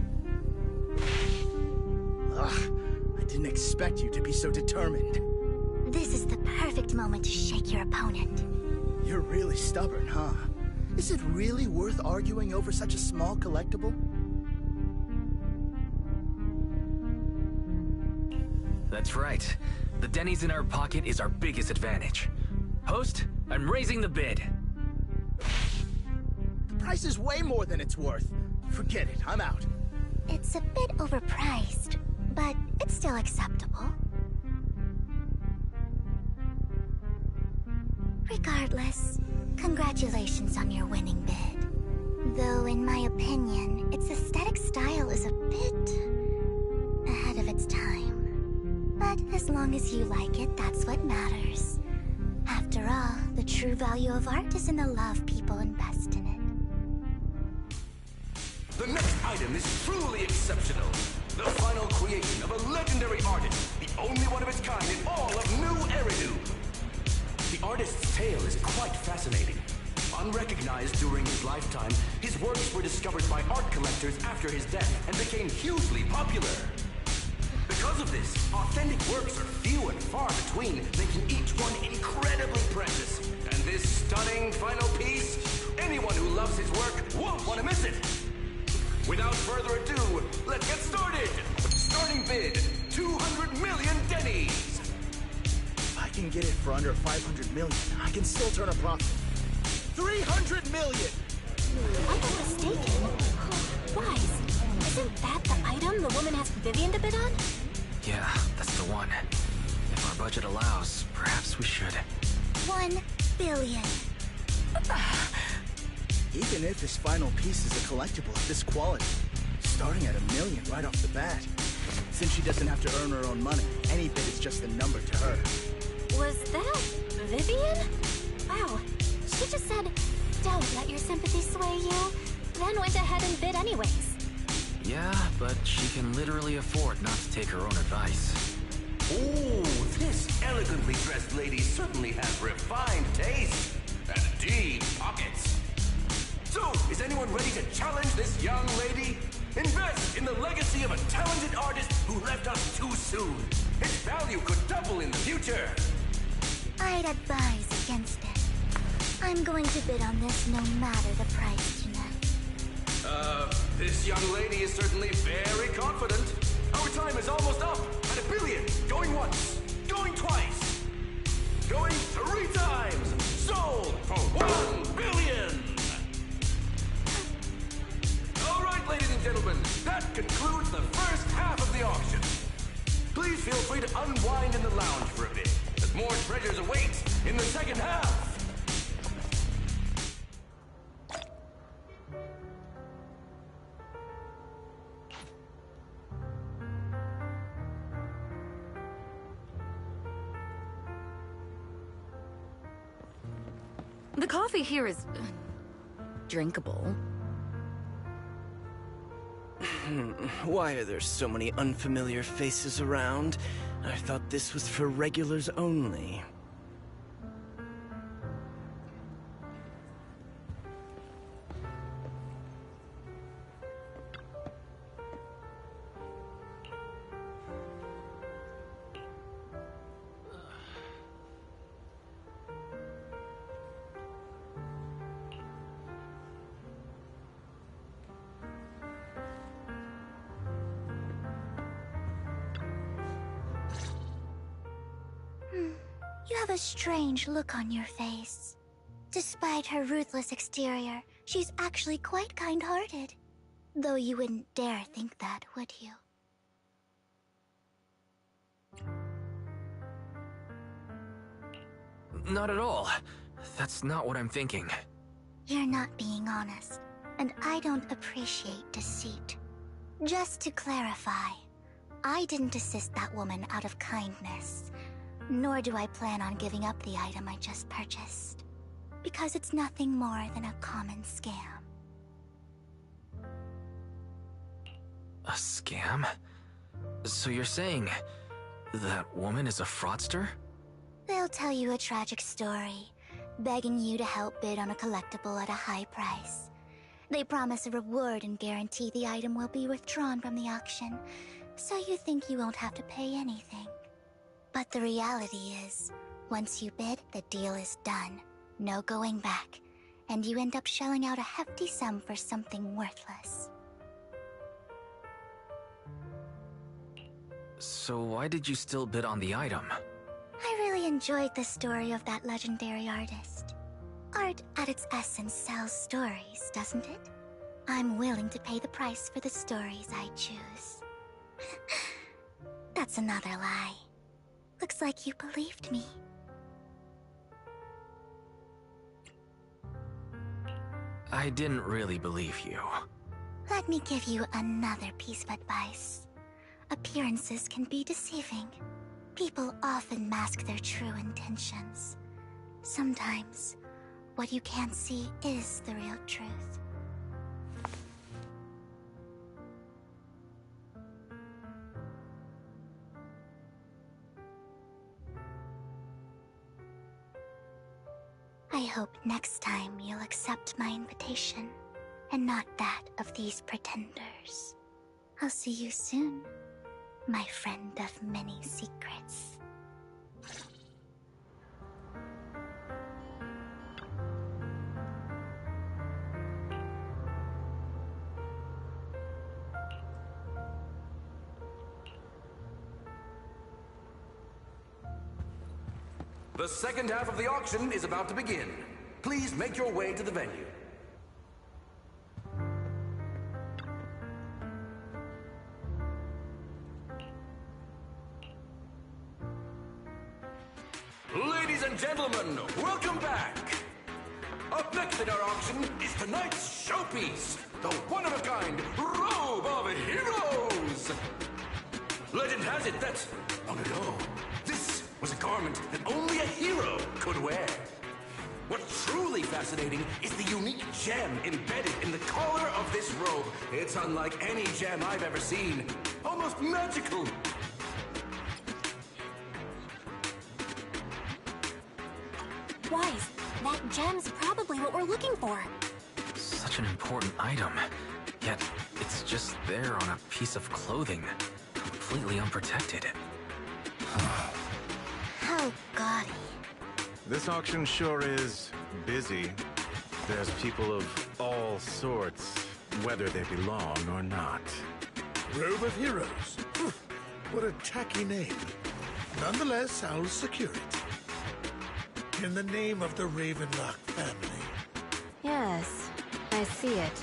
Ugh, I didn't expect you to be so determined. This is the perfect moment to shake your opponent. You're really stubborn, huh? Is it really worth arguing over such a small collectible? That's right. The Denny's in our pocket is our biggest advantage. Host, I'm raising the bid. The price is way more than it's worth. Forget it, I'm out. It's a bit overpriced, but it's still acceptable. Regardless, congratulations on your winning bid. Though, in my opinion, its aesthetic style is a bit ahead of its time. But as long as you like it, that's what matters. After all, the true value of art is in the love people invest in it. The next item is truly exceptional. The final creation of a legendary artist, the only one of its kind in all of New Eridu. The artist's tale is quite fascinating. Unrecognized during his lifetime, his works were discovered by art collectors after his death and became hugely popular. Because of this, authentic works are few and far between, making each one incredibly precious. And this stunning final piece, anyone who loves his work won't want to miss it. Without further ado, let's get started! Starting bid, 200 million Denny's! If I can get it for under 500 million, I can still turn a profit. 300 million! I'm not mistaken. Wise, isn't that the item the woman asked Vivian to bid on? Yeah, that's the one. If our budget allows, perhaps we should. 1 billion. Even if this final piece is a collectible of this quality, starting at $1 million right off the bat. Since she doesn't have to earn her own money, any bid is just a number to her. Was that Vivian? Wow, she just said, "Don't let your sympathy sway you," then went ahead and bid anyways. Yeah, but she can literally afford not to take her own advice. Ooh, this elegantly dressed lady certainly has refined taste and deep pockets. So, is anyone ready to challenge this young lady? Invest in the legacy of a talented artist who left us too soon. Its value could double in the future. I'd advise against it. I'm going to bid on this no matter the price tonight. This young lady is certainly very confident. Our time is almost up at $1 billion. Going once, going twice, going 3 times. Sold for $1 billion. All right, ladies and gentlemen, that concludes the first half of the auction. Please feel free to unwind in the lounge for a bit, as more treasures await in the second half. The coffee here is drinkable. Why are there so many unfamiliar faces around? I thought this was for regulars only. You have a strange look on your face. Despite her ruthless exterior, she's actually quite kind-hearted. Though you wouldn't dare think that, would you? Not at all. That's not what I'm thinking. You're not being honest, and I don't appreciate deceit. Just to clarify, I didn't assist that woman out of kindness. Nor do I plan on giving up the item I just purchased. Because it's nothing more than a common scam. A scam? So you're saying that woman is a fraudster? They'll tell you a tragic story, begging you to help bid on a collectible at a high price. They promise a reward and guarantee the item will be withdrawn from the auction, so you think you won't have to pay anything. But the reality is, once you bid, the deal is done. No going back. And you end up shelling out a hefty sum for something worthless. So why did you still bid on the item? I really enjoyed the story of that legendary artist. Art at its essence sells stories, doesn't it? I'm willing to pay the price for the stories I choose. That's another lie. Looks like you believed me. I didn't really believe you. Let me give you another piece of advice. Appearances can be deceiving. People often mask their true intentions. Sometimes, what you can't see is the real truth. I hope next time you'll accept my invitation, and not that of these pretenders. I'll see you soon, my friend of many secrets. The second half of the auction is about to begin. Please make your way to the venue. Ladies and gentlemen, welcome back! Up next in our auction is tonight's showpiece, the one-of-a-kind Robe of Heroes! Legend has it that, long ago, this was a garment that only a hero could wear. What's truly fascinating is the unique gem embedded in the collar of this robe. It's unlike any gem I've ever seen. Almost magical. Wise, that gem's probably what we're looking for. Such an important item, yet it's just there on a piece of clothing, completely unprotected. How gaudy. This auction sure is busy. There's people of all sorts, whether they belong or not. Robe of Heroes. What a tacky name. Nonetheless, I'll secure it. In the name of the Ravenlock family. Yes, I see it.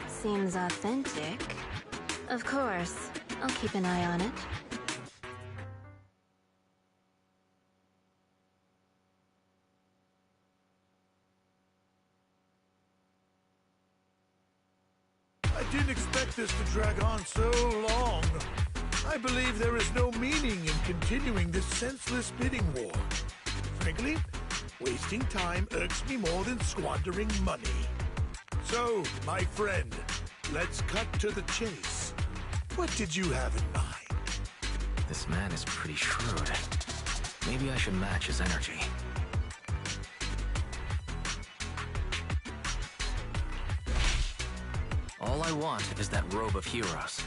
Seems authentic. Of course, I'll keep an eye on it. I didn't expect this to drag on so long. I believe there is no meaning in continuing this senseless bidding war. Frankly, wasting time irks me more than squandering money. So, my friend, let's cut to the chase. What did you have in mind? This man is pretty shrewd. Maybe I should match his energy. All I want is that Robe of Heroes.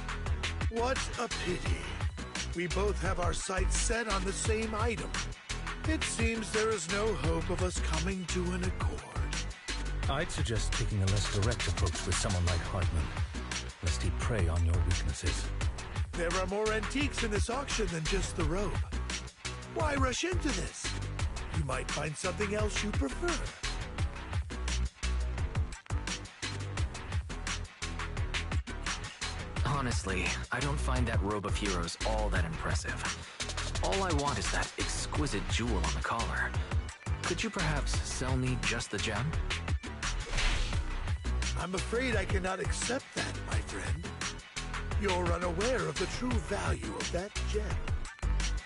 What a pity. We both have our sights set on the same item. It seems there is no hope of us coming to an accord. I'd suggest taking a less direct approach with someone like Hartman, lest he prey on your weaknesses. There are more antiques in this auction than just the robe. Why rush into this? You might find something else you prefer. Honestly, I don't find that Robe of Heroes all that impressive. All I want is that exquisite jewel on the collar. Could you perhaps sell me just the gem? I'm afraid I cannot accept that, my friend. You're unaware of the true value of that gem.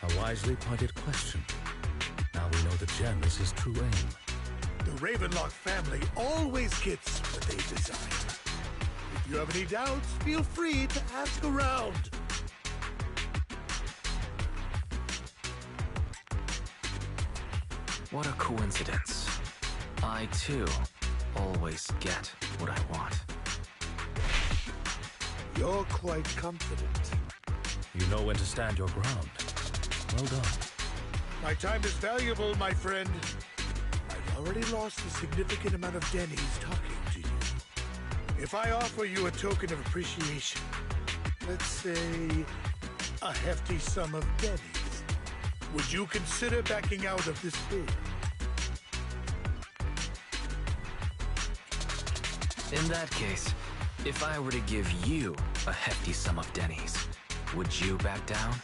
A wisely pointed question. Now we know the gem is his true aim. The Ravenlock family always gets what they desire. If you have any doubts, feel free to ask around. What a coincidence. I, too, always get what I want. You're quite confident. You know when to stand your ground. Well done. My time is valuable, my friend. I've already lost a significant amount of Denny's talking to you. If I offer you a token of appreciation, let's say a hefty sum of pennies. Would you consider backing out of this bid? In that case, if I were to give you a hefty sum of Denny's, would you back down?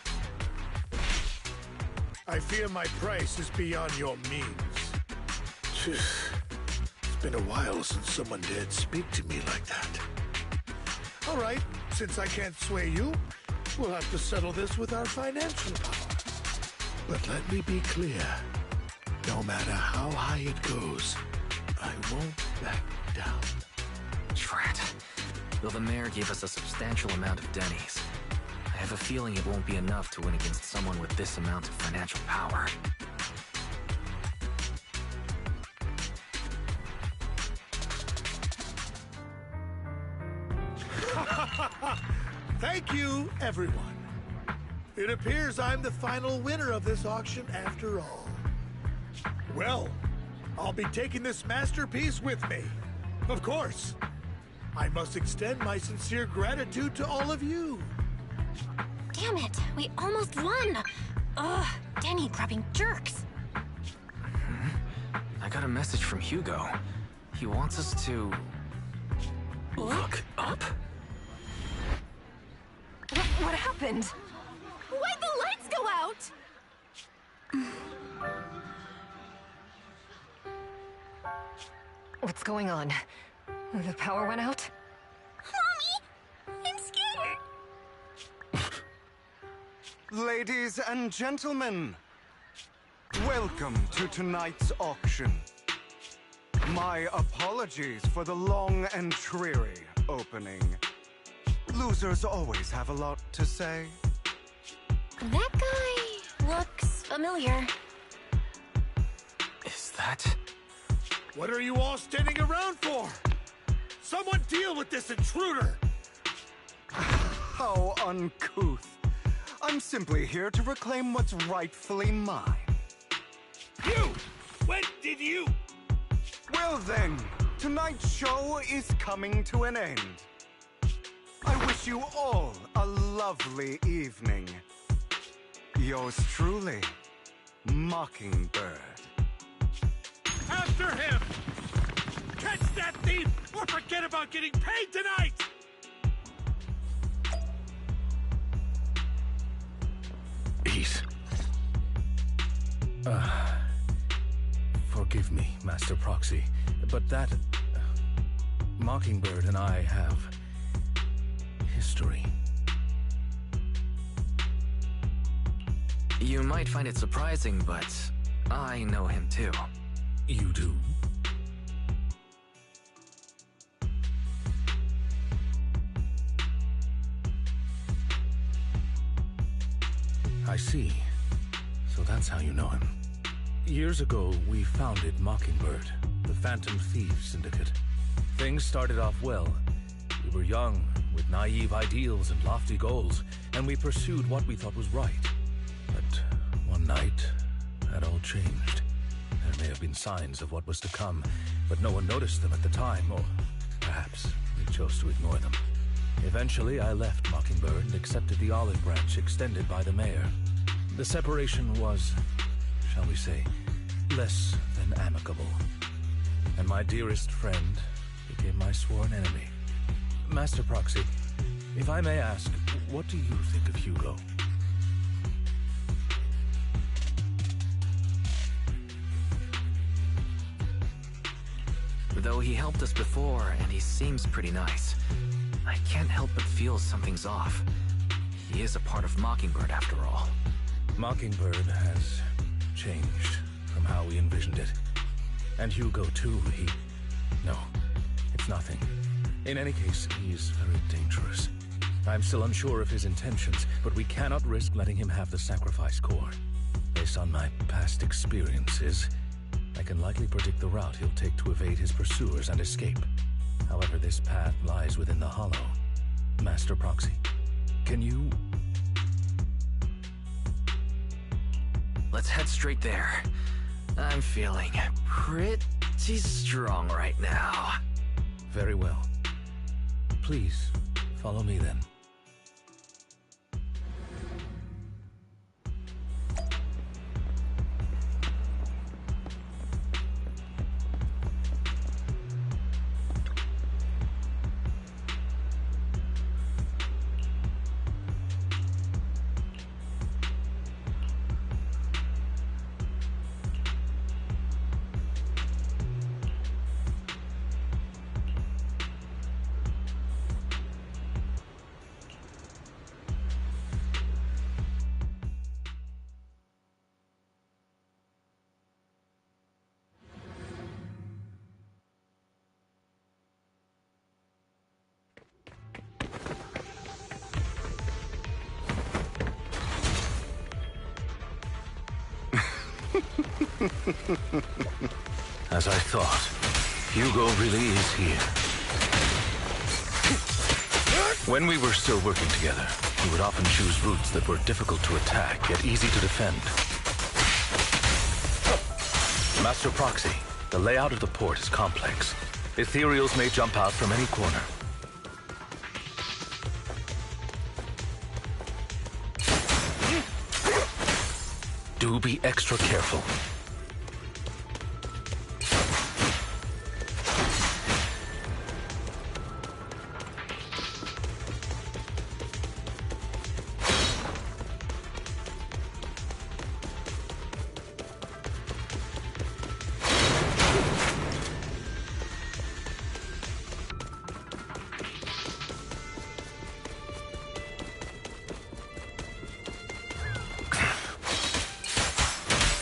I fear my price is beyond your means. It's been a while since someone dared speak to me like that. All right, since I can't sway you, we'll have to settle this with our financial power. But let me be clear. No matter how high it goes, I won't back down. Drat. Though the mayor gave us a substantial amount of Denny's, I have a feeling it won't be enough to win against someone with this amount of financial power. Thank you, everyone. It appears I'm the final winner of this auction after all. Well, I'll be taking this masterpiece with me. Of course. I must extend my sincere gratitude to all of you. Damn it, we almost won! Ugh, Denny grabbing jerks. I got a message from Hugo. He wants us to... look up? What happened? Why'd the lights go out? What's going on? The power went out? Mommy! I'm scared! Ladies and gentlemen, welcome to tonight's auction. My apologies for the long and dreary opening. Losers always have a lot to say. That guy looks familiar. Is that... What are you all standing around for? Someone deal with this intruder! How uncouth. I'm simply here to reclaim what's rightfully mine. You! When did you... Well then, tonight's show is coming to an end. I wish you all a lovely evening. Yours truly, Mockingbird. After him! Catch that thief, or forget about getting paid tonight! Ease. Forgive me, Master Proxy, but that... Mockingbird and I have... history. You might find it surprising, but I know him too. You do? I see. So that's how you know him. Years ago, we founded Mockingbird, the Phantom Thieves Syndicate. Things started off well. We were young, with naive ideals and lofty goals, and we pursued what we thought was right. But one night, that all changed. There may have been signs of what was to come, but no one noticed them at the time, or perhaps we chose to ignore them. Eventually, I left Mockingbird and accepted the olive branch extended by the mayor. The separation was, shall we say, less than amicable. And my dearest friend became my sworn enemy. Master Proxy, if I may ask, what do you think of Hugo? Though he helped us before, and he seems pretty nice, I can't help but feel something's off. He is a part of Mockingbird, after all. Mockingbird has changed from how we envisioned it. And Hugo, too, No, it's nothing. In any case, he is very dangerous. I'm still unsure of his intentions, but we cannot risk letting him have the sacrifice core. Based on my past experiences, I can likely predict the route he'll take to evade his pursuers and escape. However, this path lies within the Hollow. Master Proxy, can you... Let's head straight there. I'm feeling pretty strong right now. Very well. Please, follow me then. As I thought, Hugo really is here. When we were still working together, he would often choose routes that were difficult to attack, yet easy to defend. Master Proxy, the layout of the port is complex. Ethereals may jump out from any corner. Do be extra careful.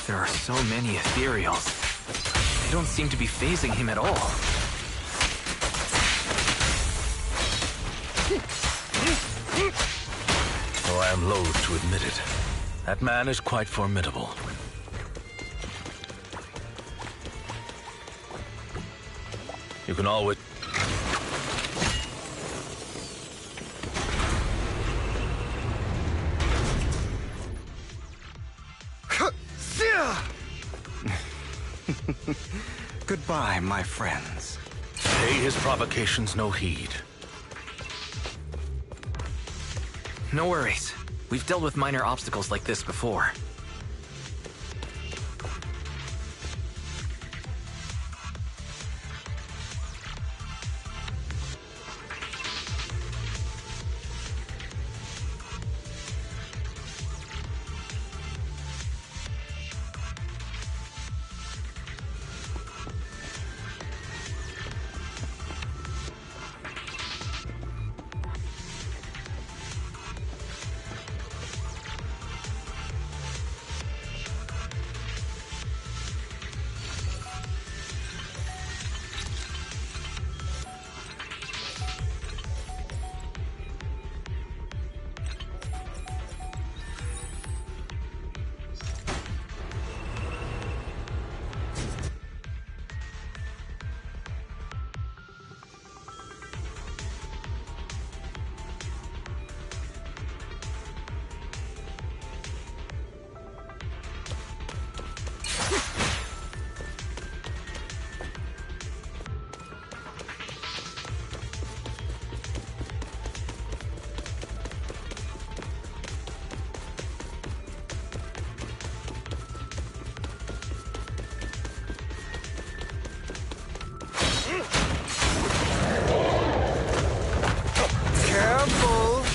There are so many ethereals. They don't seem to be phasing him at all. Though I am loath to admit it, that man is quite formidable. You can always... Goodbye, my friends. Pay his provocations no heed. No worries. We've dealt with minor obstacles like this before.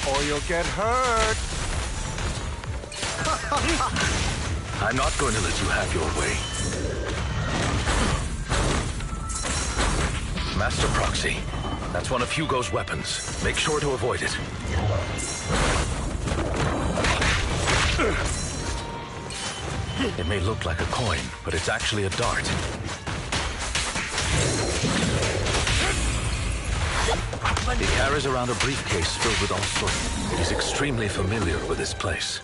Or you'll get hurt. I'm not going to let you have your way. Master Proxy, that's one of Hugo's weapons. Make sure to avoid it. It may look like a coin, but it's actually a dart. He carries around a briefcase filled with all sorts. He's extremely familiar with this place.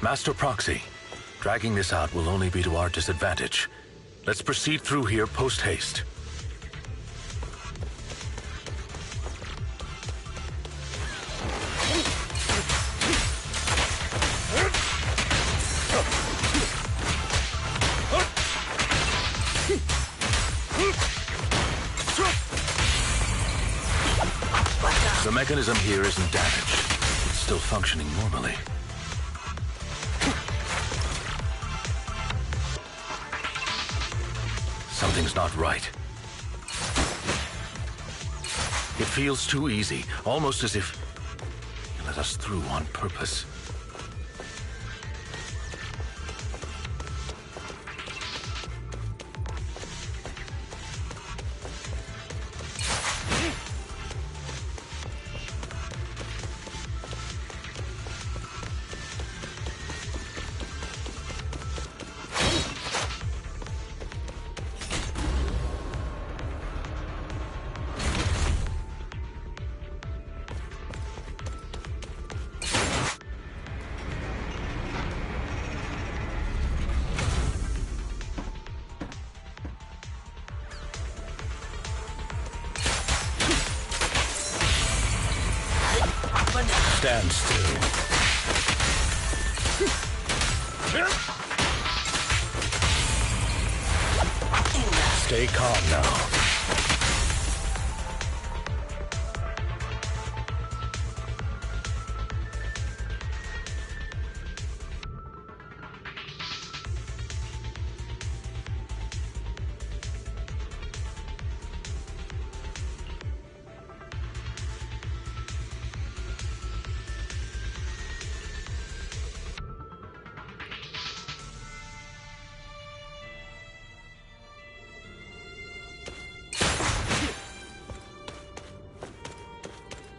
Master Proxy, dragging this out will only be to our disadvantage. Let's proceed through here post-haste. The mechanism here isn't damaged. It's still functioning normally. Something's not right. It feels too easy, almost as if he let us through on purpose. Stand still. Stay calm now.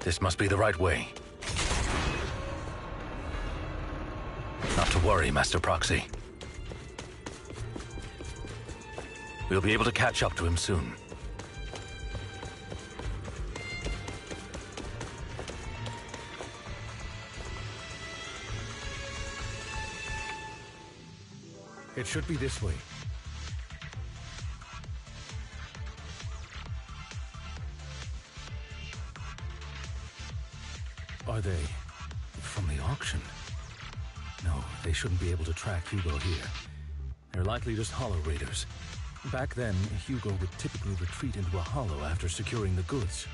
This must be the right way. Not to worry, Master Proxy. We'll be able to catch up to him soon. It should be this way. Are they from the auction? No, they shouldn't be able to track Hugo here. They're likely just hollow raiders. Back then, Hugo would typically retreat into a hollow after securing the goods.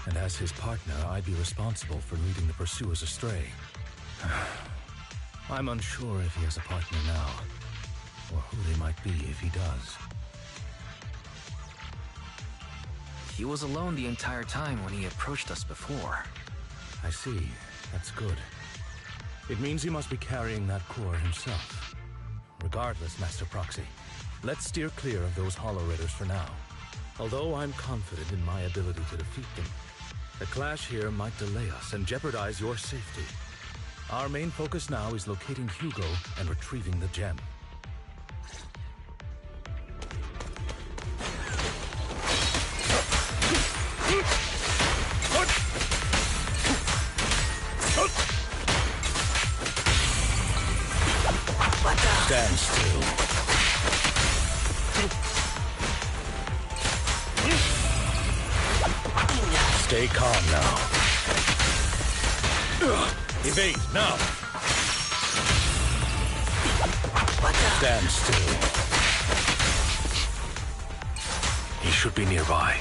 And as his partner, I'd be responsible for leading the pursuers astray. I'm unsure if he has a partner now, or who they might be if he does. He was alone the entire time when he approached us before. I see. That's good. It means he must be carrying that core himself. Regardless, Master Proxy, let's steer clear of those hollow raiders for now. Although I'm confident in my ability to defeat them, the clash here might delay us and jeopardize your safety. Our main focus now is locating Hugo and retrieving the gem. Stand still. Stay calm now. Evade, now! Stand still. He should be nearby.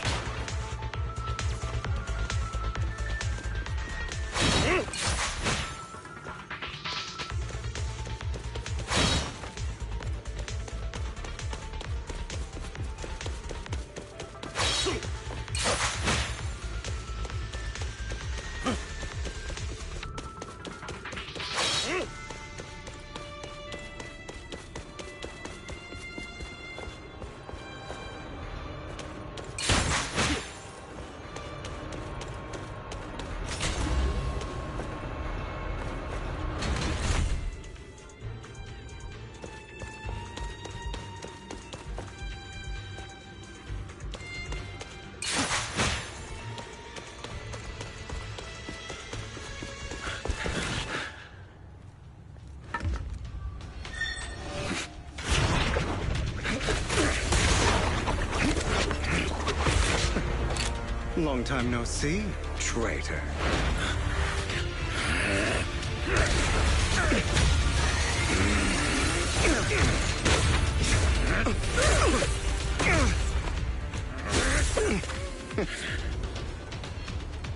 Long time no see, traitor.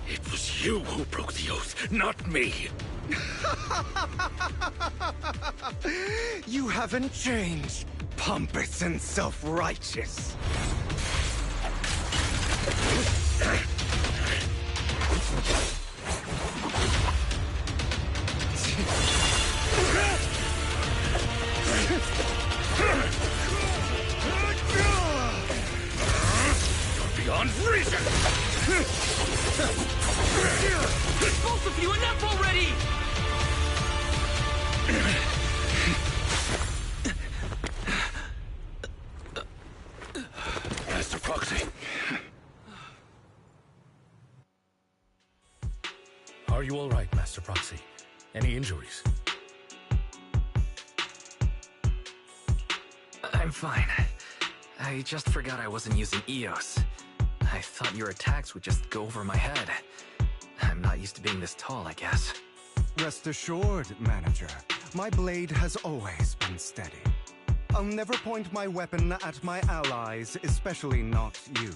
It was you who broke the oath, not me. You haven't changed, pompous and self-righteous. Beyond reason! Both of you, enough already! Master Proxy. Are you all right, Master Proxy? Any injuries? I'm fine. I just forgot I wasn't using EOS. I thought your attacks would just go over my head. I'm not used to being this tall, I guess. Rest assured, manager, my blade has always been steady. I'll never point my weapon at my allies, especially not you.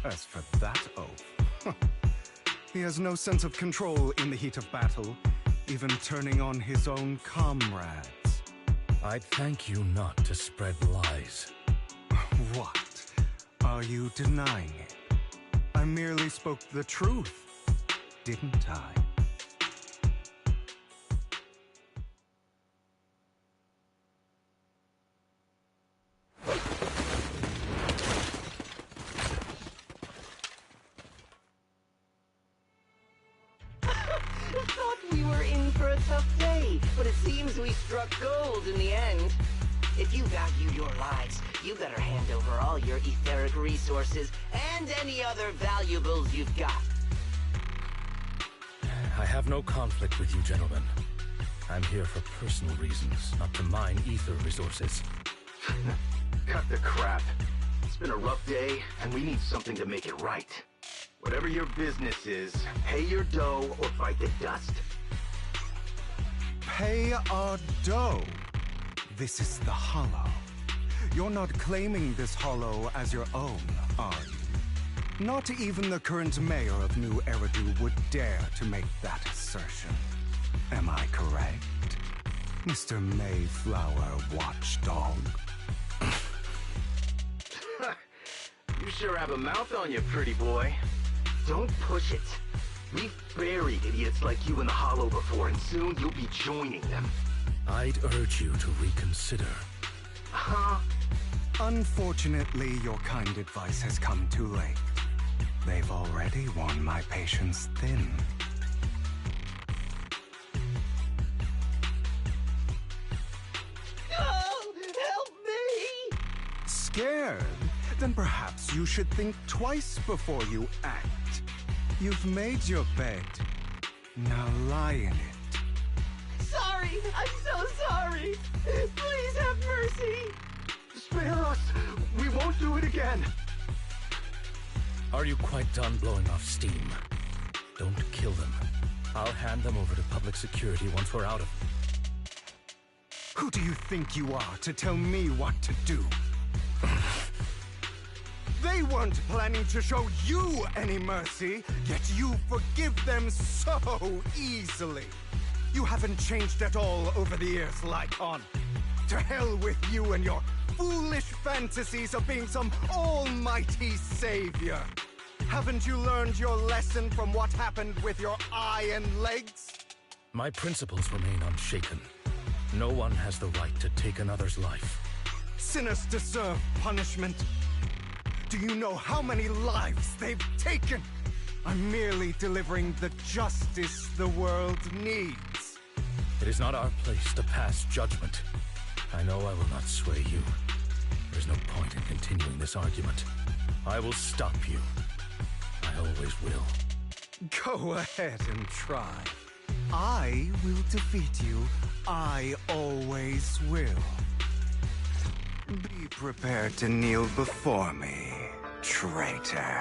As for that oath, he has no sense of control in the heat of battle, even turning on his own comrades. I'd thank you not to spread lies. What? Are you denying it? I merely spoke the truth, didn't I? Thought we were in for a tough day, but it seems we struck gold in the end. If you value your lives, you better hand over all your etheric resources and any other valuables you've got. I have no conflict with you, gentlemen. I'm here for personal reasons, not to mine ether resources. Cut the crap. It's been a rough day, and we need something to make it right. Whatever your business is, pay your dough or bite the dust. Pay our dough? This is the Hollow. You're not claiming this Hollow as your own, are you? Not even the current mayor of New Eridu would dare to make that assertion. Am I correct, Mr. Mayflower Watchdog? You sure have a mouth on you, pretty boy. Don't push it. We've buried idiots like you in the Hollow before, and soon you'll be joining them. I'd urge you to reconsider. Huh? Unfortunately, your kind advice has come too late. They've already worn my patience thin. Oh, help me! Scared? Then perhaps you should think twice before you act. You've made your bed. Now lie in it. Sorry! I'm so sorry! Please have mercy! Spare us! We won't do it again! Are you quite done blowing off steam? Don't kill them. I'll hand them over to public security once we're out of... Who do you think you are to tell me what to do? They weren't planning to show you any mercy, yet you forgive them so easily. You haven't changed at all over the years, Lycon. To hell with you and your foolish fantasies of being some almighty savior. Haven't you learned your lesson from what happened with your eye and legs? My principles remain unshaken. No one has the right to take another's life. Sinners deserve punishment. Do you know how many lives they've taken? I'm merely delivering the justice the world needs. It is not our place to pass judgment. I know I will not sway you. There's no point in continuing this argument. I will stop you. I always will. Go ahead and try. I will defeat you. I always will. Be prepared to kneel before me, traitor.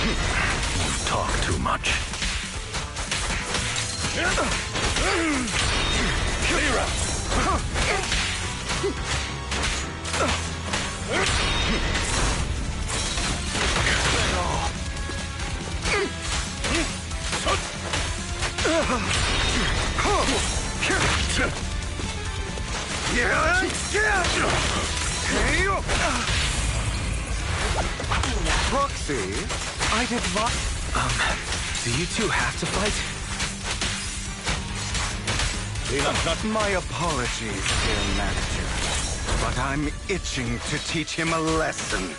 You talk too much. Clear out! Proxy, I'd advise... Do you two have to fight? My apologies, dear manager, but I'm itching to teach him a lesson.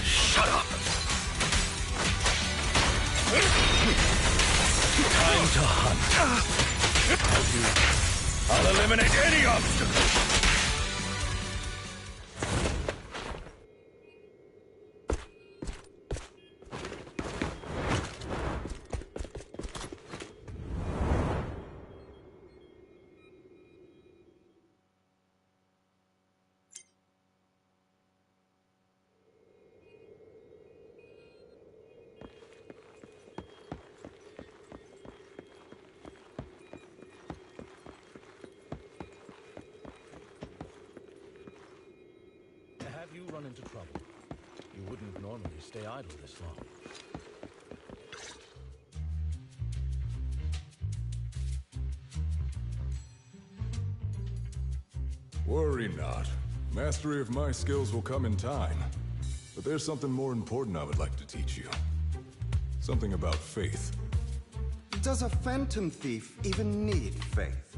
Shut up! Time to hunt. I'll eliminate any obstacle! Have you run into trouble? You wouldn't normally stay idle this long. Worry not. Mastery of my skills will come in time. But there's something more important I would like to teach you. Something about faith. Does a phantom thief even need faith?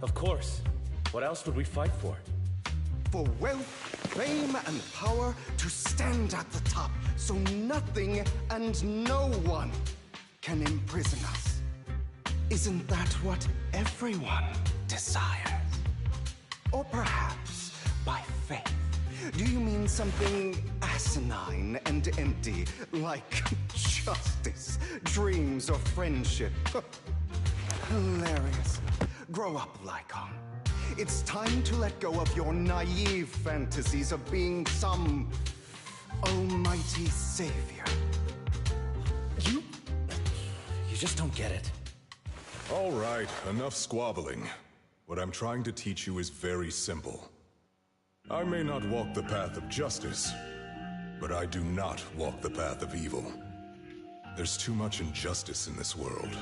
Of course. What else would we fight for? For wealth, fame, and power to stand at the top, so nothing and no one can imprison us. Isn't that what everyone desires? Or perhaps by faith, do you mean something asinine and empty, like justice, dreams, or friendship? Hilarious. Grow up, Lycon. It's time to let go of your naive fantasies of being some almighty savior. You just don't get it. All right, enough squabbling. What I'm trying to teach you is very simple. I may not walk the path of justice, but I do not walk the path of evil. There's too much injustice in this world,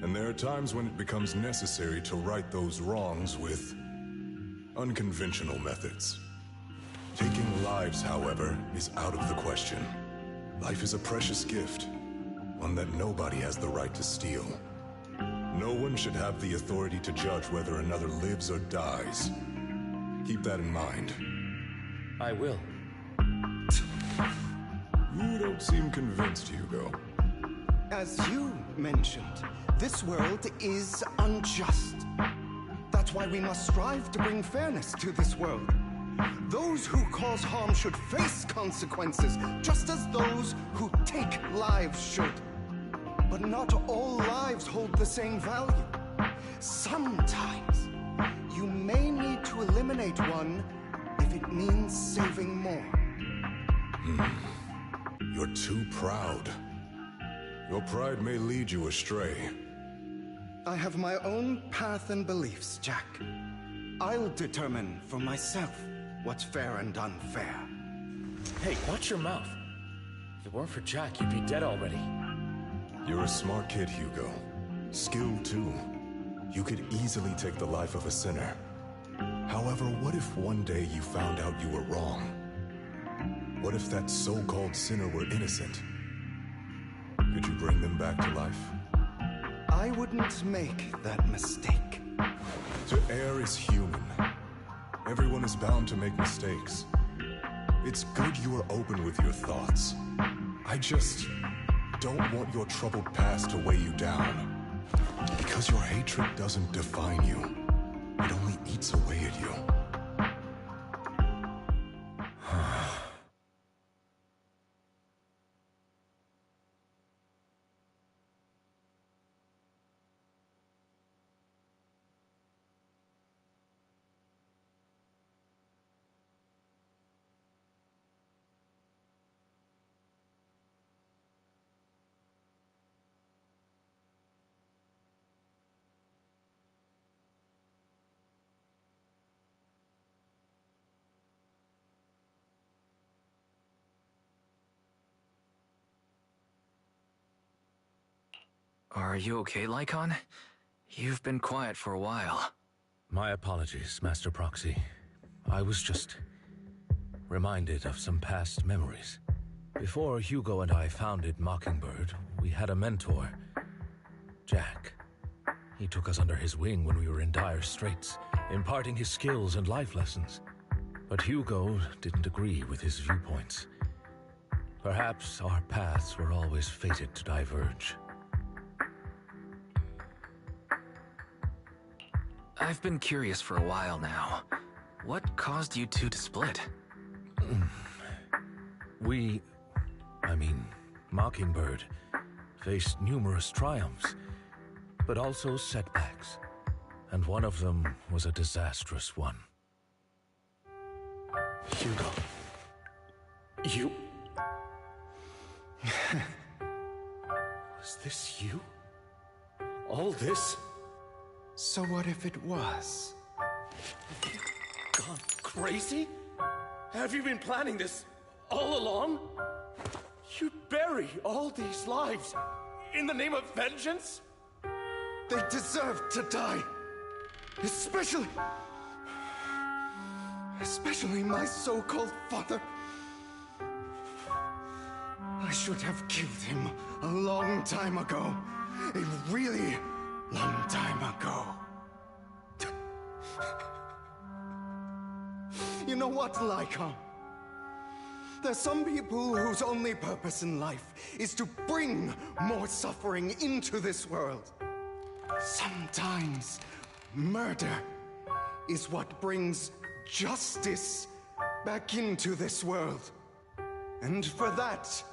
and there are times when it becomes necessary to right those wrongs with unconventional methods. Taking lives, however, is out of the question. Life is a precious gift, one that nobody has the right to steal. No one should have the authority to judge whether another lives or dies. Keep that in mind. I will. You don't seem convinced, Hugo. As you mentioned, this world is unjust. That's why we must strive to bring fairness to this world. Those who cause harm should face consequences, just as those who take lives should. But not all lives hold the same value. Sometimes, you may need to eliminate one if it means saving more. You're too proud. Your pride may lead you astray. I have my own path and beliefs, Jack. I'll determine for myself what's fair and unfair. Hey, watch your mouth. If it weren't for Jack, you'd be dead already. You're a smart kid, Hugo. Skilled, too. You could easily take the life of a sinner. However, what if one day you found out you were wrong? What if that so-called sinner were innocent? Could you bring them back to life? I wouldn't make that mistake. To err is human. Everyone is bound to make mistakes. It's good you are open with your thoughts. I just don't want your troubled past to weigh you down. Because your hatred doesn't define you. It only eats away at you. Are you okay, Lycon? You've been quiet for a while. My apologies, Master Proxy. I was just reminded of some past memories. Before Hugo and I founded Mockingbird, we had a mentor, Jack. He took us under his wing when we were in dire straits, imparting his skills and life lessons. But Hugo didn't agree with his viewpoints. Perhaps our paths were always fated to diverge. I've been curious for a while now. What caused you two to split? Mockingbird, faced numerous triumphs, but also setbacks. And one of them was a disastrous one. Hugo. You... Was this you? All this? So what if it was? Gone crazy? Have you been planning this all along? You'd bury all these lives in the name of vengeance? They deserve to die. Especially my so-called father. I should have killed him a long time ago. A really long time ago. You know what, Lycon? There's some people whose only purpose in life is to bring more suffering into this world. Sometimes murder is what brings justice back into this world. And for that,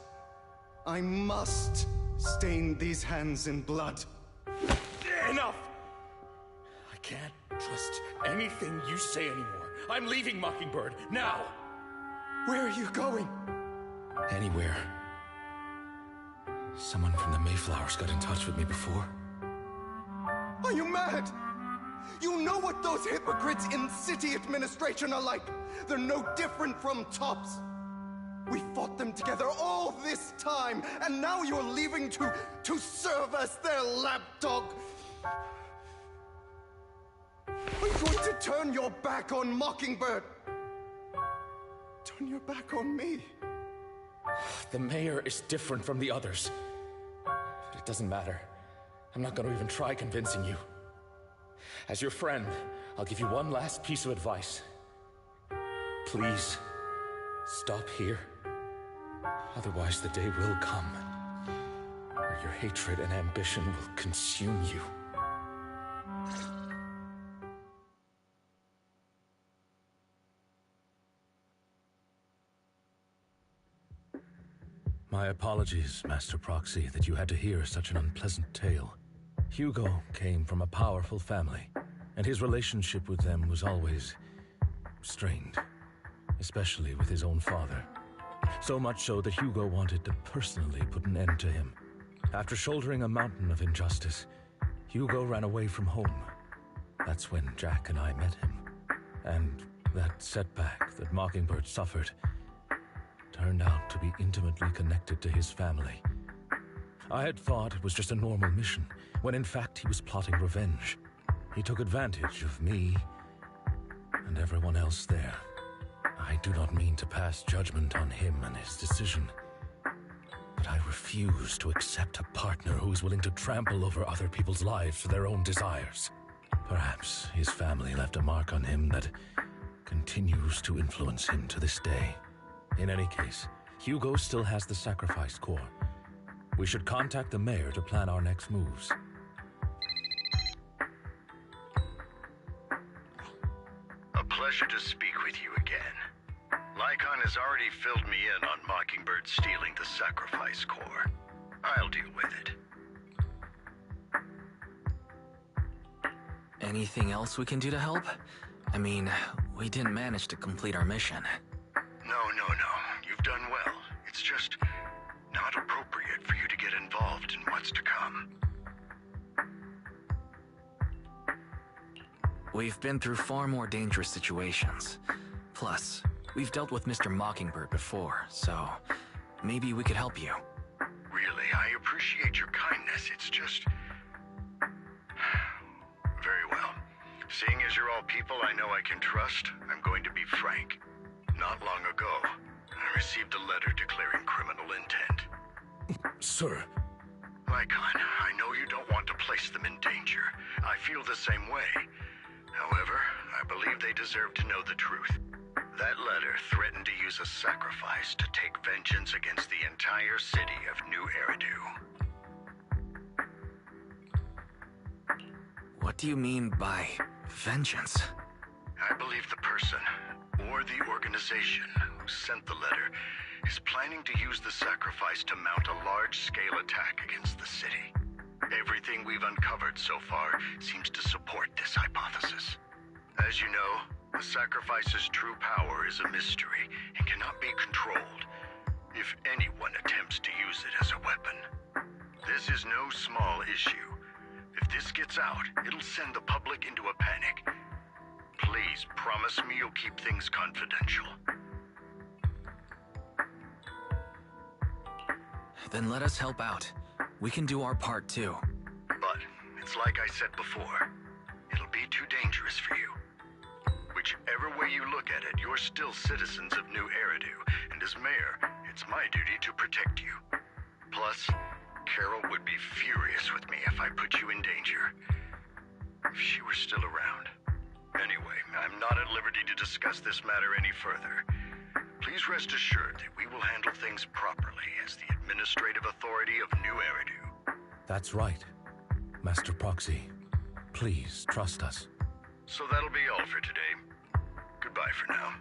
I must stain these hands in blood. Enough! I can't trust anything you say anymore. I'm leaving Mockingbird, now! Where are you going? Anywhere. Someone from the Mayflowers got in touch with me before. Are you mad? You know what those hypocrites in city administration are like. They're no different from tops. We fought them together all this time, and now you're leaving to serve as their lapdog. Are you going to turn your back on Mockingbird? Turn your back on me? The mayor is different from the others. But it doesn't matter. I'm not going to even try convincing you. As your friend, I'll give you one last piece of advice. Please, stop here. Otherwise, the day will come where your hatred and ambition will consume you. My apologies, Master Proxy, that you had to hear such an unpleasant tale. Hugo came from a powerful family, and his relationship with them was always strained, especially with his own father. So much so that Hugo wanted to personally put an end to him. After shouldering a mountain of injustice, Hugo ran away from home. That's when Jack and I met him. And that setback that Mockingbird suffered turned out to be intimately connected to his family. I had thought it was just a normal mission, when in fact he was plotting revenge. He took advantage of me and everyone else there. I do not mean to pass judgment on him and his decision, but I refuse to accept a partner who is willing to trample over other people's lives for their own desires. Perhaps his family left a mark on him that continues to influence him to this day. In any case, Hugo still has the sacrifice core. We should contact the mayor to plan our next moves. A pleasure to speak with you again. Lycon has already filled me in on Mockingbird stealing the sacrifice core. I'll deal with it. Anything else we can do to help? I mean, we didn't manage to complete our mission. No. You've done well. It's just not appropriate for you to get involved in what's to come. We've been through far more dangerous situations. Plus, we've dealt with Mr. Mockingbird before, so maybe we could help you. Really, I appreciate your kindness. It's just... Very well. Seeing as you're all people I know I can trust, I'm going to be frank. Not long ago, I received a letter declaring criminal intent. Sir. Lycon, I know you don't want to place them in danger. I feel the same way. However, I believe they deserve to know the truth. That letter threatened to use a sacrifice to take vengeance against the entire city of New Eridu. What do you mean by vengeance? I believe the person, or the organization, who sent the letter is planning to use the sacrifice to mount a large-scale attack against the city. Everything we've uncovered so far seems to support this hypothesis. As you know, the sacrifice's true power is a mystery and cannot be controlled if anyone attempts to use it as a weapon. This is no small issue. If this gets out, it'll send the public into a panic. Please promise me you'll keep things confidential. Then let us help out. We can do our part too. But it's like I said before. It'll be too dangerous for you. Whichever way you look at it, you're still citizens of New Eridu, and as mayor, it's my duty to protect you. Plus, Carol would be furious with me if I put you in danger. If she were still around. Anyway, I'm not at liberty to discuss this matter any further. Please rest assured that we will handle things properly as the administrative authority of New Eridu. That's right. Master Proxy, please trust us. So that'll be all for today. Goodbye for now.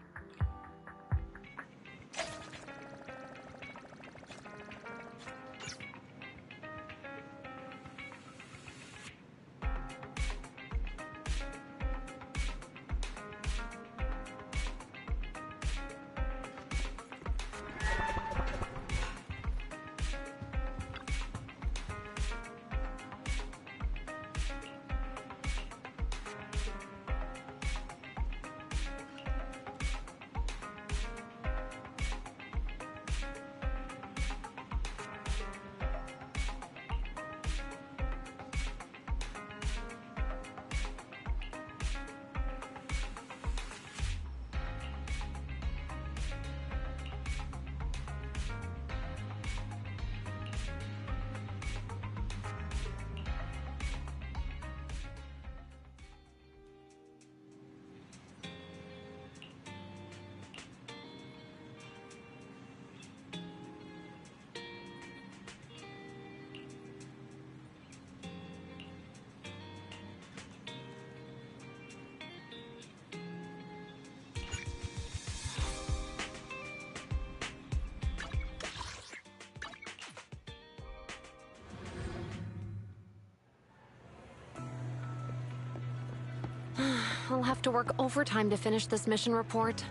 I'll have to work overtime to finish this mission report.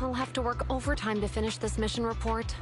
I'll have to work overtime to finish this mission report.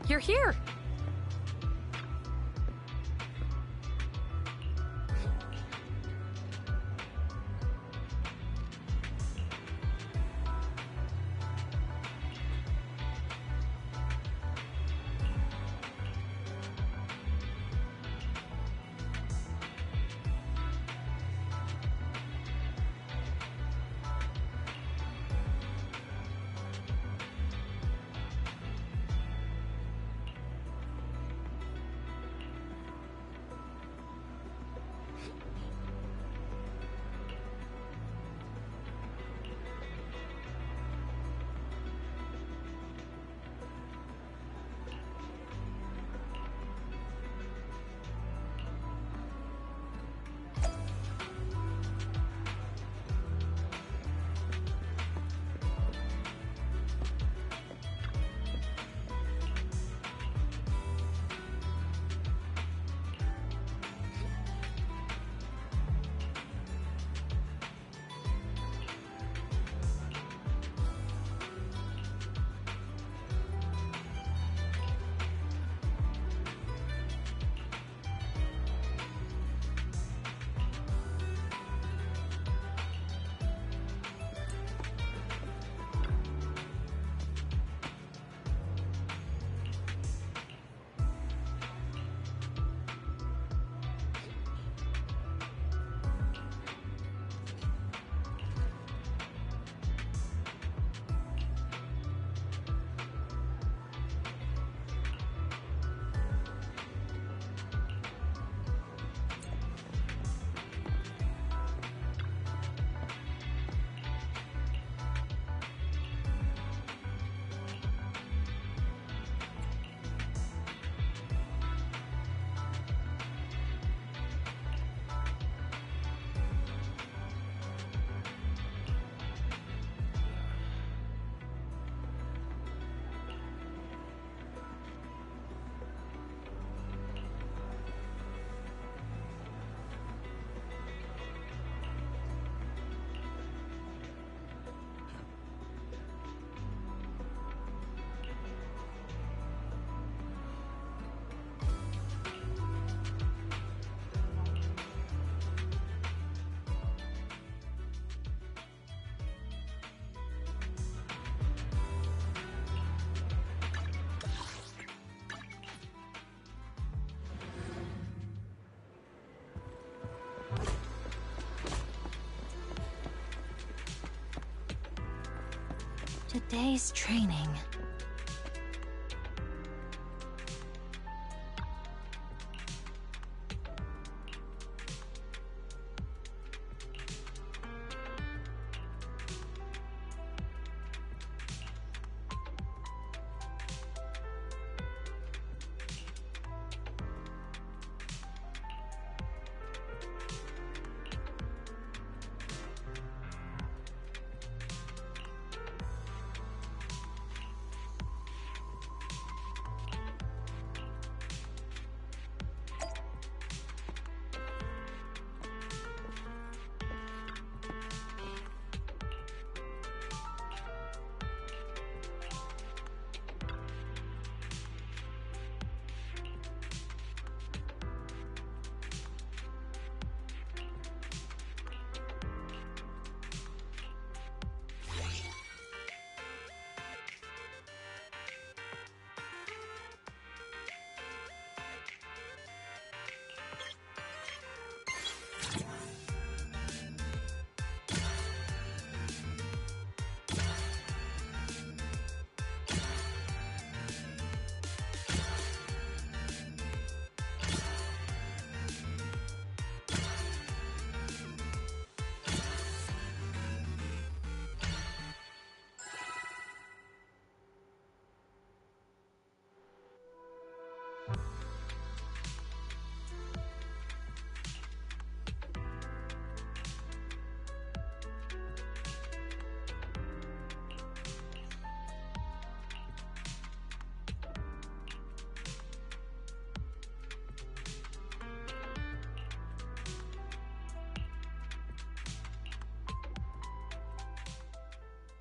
You're here! Today's training.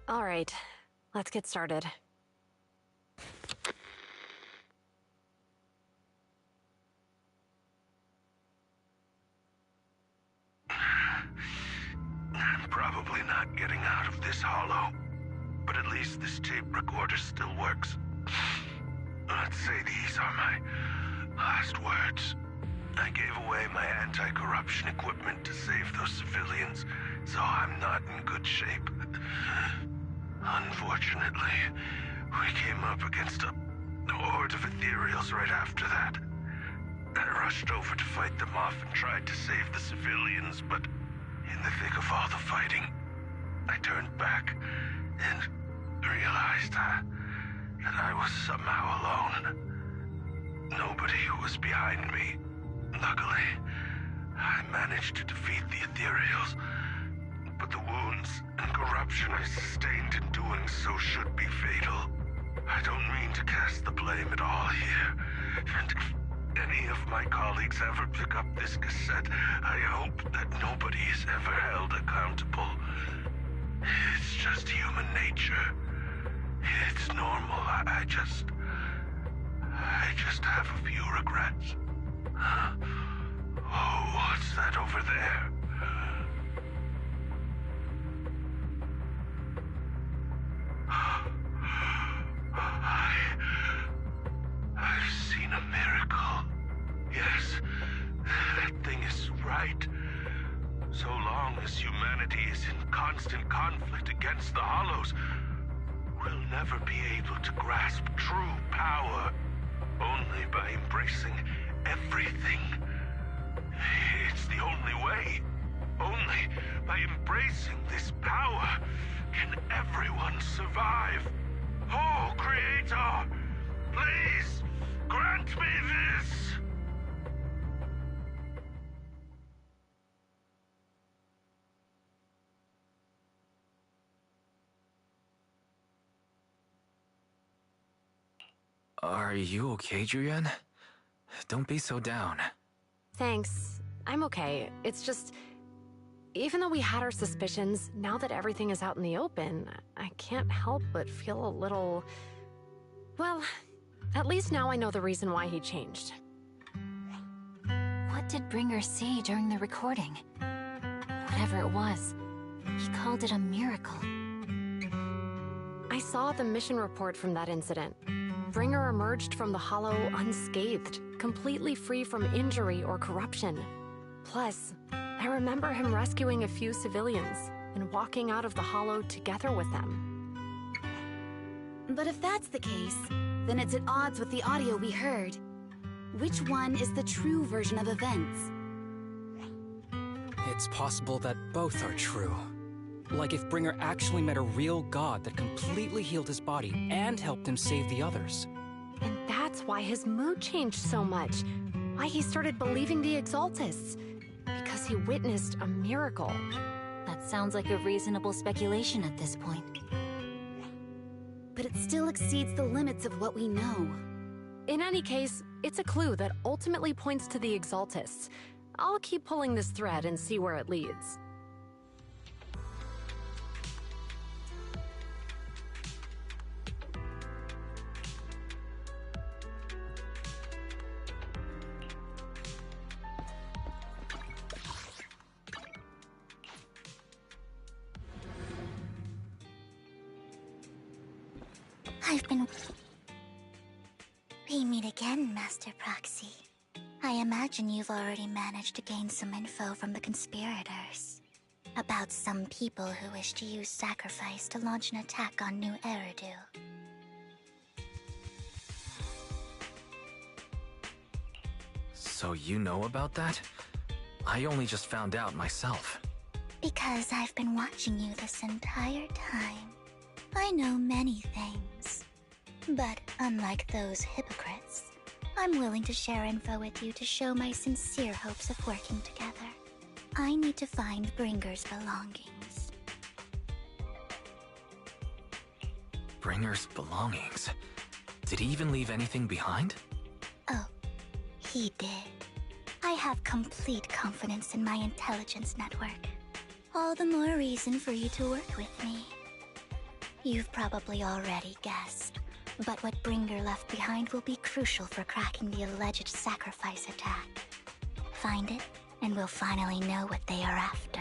All right, let's get started. I'm probably not getting out of this hollow, but at least this tape recorder still works. Let's say these are my last words. I gave away my anti-corruption equipment to save those civilians, so I'm not in good shape. Unfortunately, we came up against a horde of ethereals right after that. I rushed over to fight them off and tried to save the civilians, but in the thick of all the fighting, I turned back and realized that I was somehow alone. Nobody was behind me. Luckily, I managed to defeat the ethereals, but the wounds and corruption I sustained in doing so should be fatal. I don't mean to cast the blame at all here, and if any of my colleagues ever pick up this cassette, I hope that nobody is ever held accountable. It's just human nature. It's normal. I just have a few regrets. Oh, what's that over there? I've seen a miracle. Yes, that thing is right. So long as humanity is in constant conflict against the Hollows, we'll never be able to grasp true power. Only by embracing everything. It's the only way. Only by embracing this power can everyone survive. Oh, Creator, please grant me this. Are you okay, Julian? Don't be so down. Thanks. I'm okay. It's just... Even though we had our suspicions, now that everything is out in the open, I can't help but feel a little... Well, at least now I know the reason why he changed. What did Bringer see during the recording? Whatever it was, he called it a miracle. I saw the mission report from that incident. Bringer emerged from the Hollow unscathed, completely free from injury or corruption. Plus, I remember him rescuing a few civilians and walking out of the Hollow together with them. But if that's the case, then it's at odds with the audio we heard. Which one is the true version of events? It's possible that both are true. Like if Bringer actually met a real god that completely healed his body and helped him save the others. And that's why his mood changed so much. Why he started believing the Exaltists. Because he witnessed a miracle. That sounds like a reasonable speculation at this point. But it still exceeds the limits of what we know. In any case, it's a clue that ultimately points to the Exaltists. I'll keep pulling this thread and see where it leads. I've been... We meet again, Master Proxy. I imagine you've already managed to gain some info from the conspirators. About some people who wish to use sacrifice to launch an attack on New Eridu. So you know about that? I only just found out myself. Because I've been watching you this entire time. I know many things. But unlike those hypocrites, I'm willing to share info with you to show my sincere hopes of working together. I need to find Bringer's belongings. Bringer's belongings? Did he even leave anything behind? Oh, he did. I have complete confidence in my intelligence network. All the more reason for you to work with me. You've probably already guessed, but what Bringer left behind will be crucial for cracking the alleged sacrifice attack. Find it, and we'll finally know what they are after.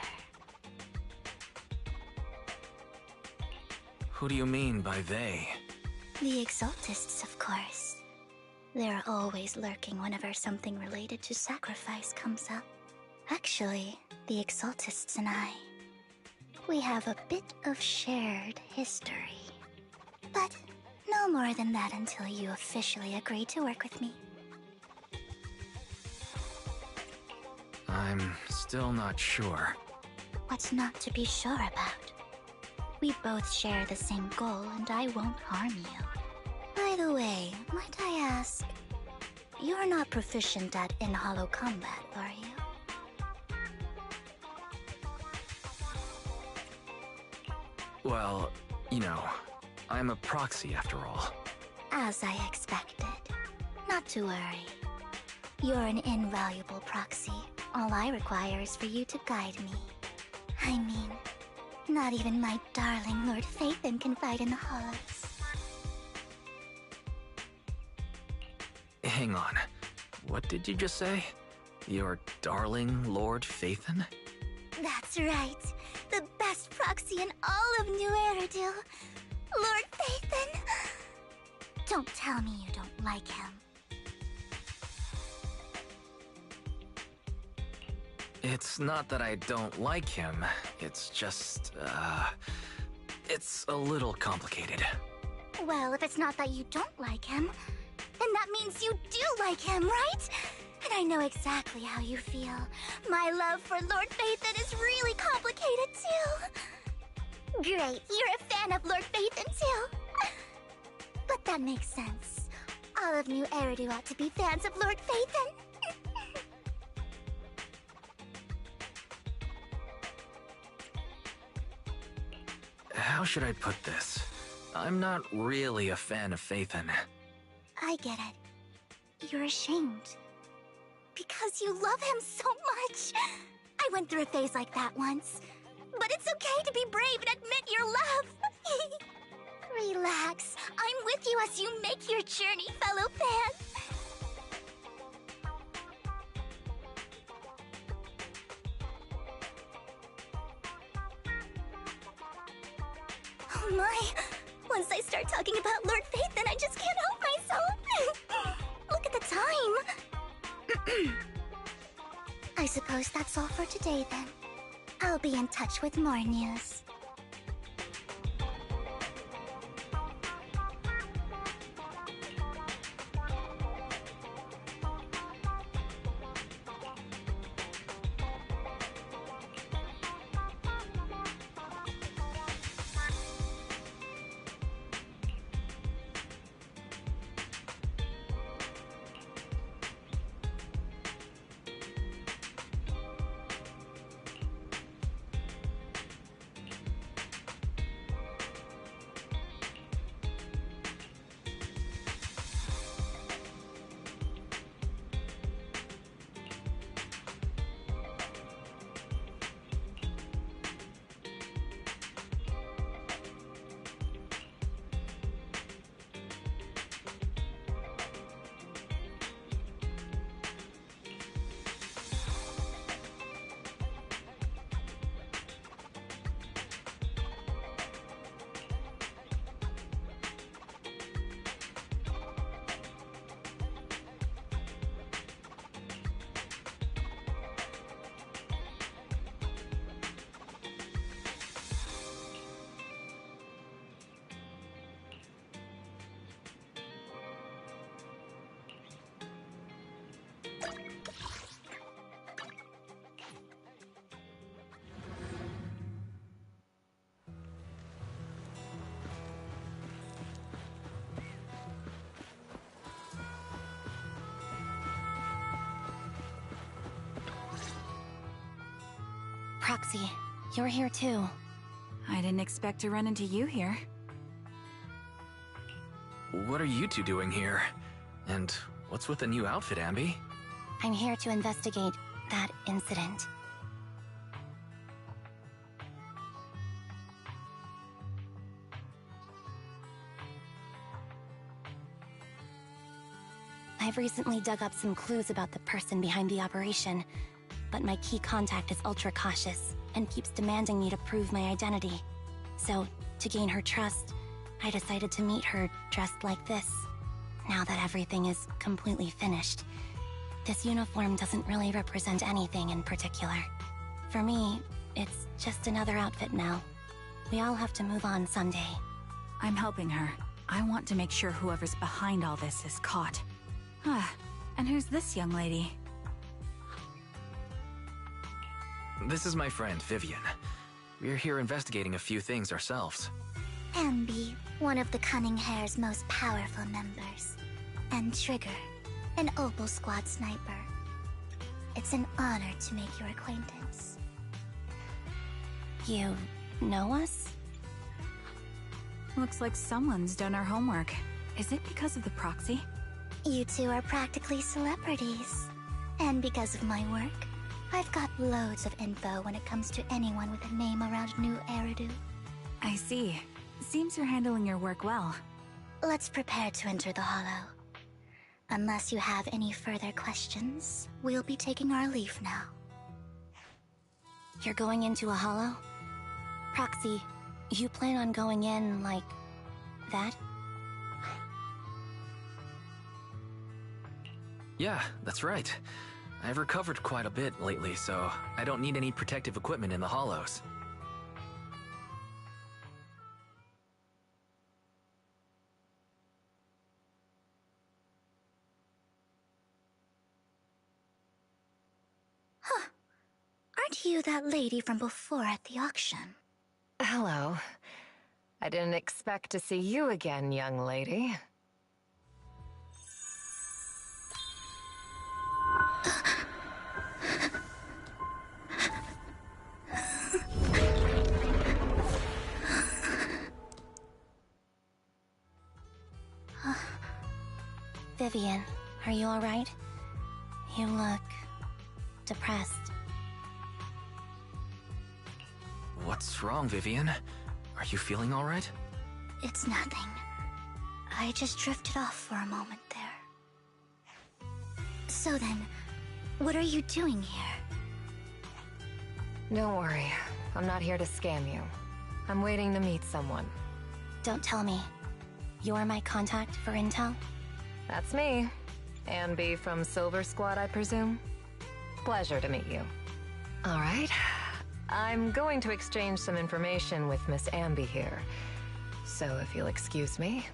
Who do you mean by they? The Exaltists, of course. They're always lurking whenever something related to sacrifice comes up. Actually, the Exaltists and I, we have a bit of shared history. But no more than that until you officially agree to work with me. I'm still not sure. What's not to be sure about? We both share the same goal, and I won't harm you. By the way, might I ask, you're not proficient at in-hollow combat, are you? Well, you know, I'm a proxy after all. As I expected. Not to worry. You're an invaluable proxy. All I require is for you to guide me. I mean, not even my darling Lord Phaethon can fight in the hollows. Hang on. What did you just say? Your darling Lord Phaethon? That's right. The best proxy in all of New Eridu. Lord Phaethon. Don't tell me you don't like him. It's not that I don't like him. It's just, it's a little complicated. Well, if it's not that you don't like him, then that means you do like him, right? And I know exactly how you feel. My love for Lord Phaethon is really complicated, too. Great, you're a fan of Lord Phaethon, too. But that makes sense. All of New Eridu ought to be fans of Lord Phaethon. How should I put this? I'm not really a fan of Phaethon. I get it. You're ashamed. Because you love him so much. I went through a phase like that once. But it's okay to be brave and admit your love. Relax. I'm with you as you make your journey, fellow fan. Oh my. Once I start talking about Lord Phaethon, I just can't help myself. Look at the time. I suppose that's all for today, then. I'll be in touch with more news. Proxy, you're here too. I didn't expect to run into you here. What are you two doing here? And what's with the new outfit, Ambi? I'm here to investigate that incident. I've recently dug up some clues about the person behind the operation, but my key contact is ultra cautious and keeps demanding me to prove my identity. So, to gain her trust, I decided to meet her dressed like this. Now that everything is completely finished, this uniform doesn't really represent anything in particular. For me, it's just another outfit now. We all have to move on someday. I'm helping her. I want to make sure whoever's behind all this is caught. And who's this young lady? This is my friend, Vivian. We're here investigating a few things ourselves. Ambi, one of the Cunning Hair's most powerful members. And Trigger, an Opal Squad sniper. It's an honor to make your acquaintance. You know us? Looks like someone's done our homework. Is it because of the proxy? You two are practically celebrities. And because of my work, I've got loads of info when it comes to anyone with a name around New Eridu. I see. Seems you're handling your work well. Let's prepare to enter the Hollow. Unless you have any further questions, we'll be taking our leave now. You're going into a hollow? Proxy, you plan on going in like that? Yeah, that's right. I've recovered quite a bit lately, so I don't need any protective equipment in the hollows. Aren't you that lady from before at the auction? Hello. I didn't expect to see you again, young lady. Vivian, are you alright? You look depressed. What's wrong, Vivian? Are you feeling all right? It's nothing. I just drifted off for a moment there. So then, what are you doing here? Don't worry. I'm not here to scam you. I'm waiting to meet someone. Don't tell me. You're my contact for intel? That's me. Ambi from Silver Squad, I presume? Pleasure to meet you. All right. I'm going to exchange some information with Miss Ambi here. So if you'll excuse me.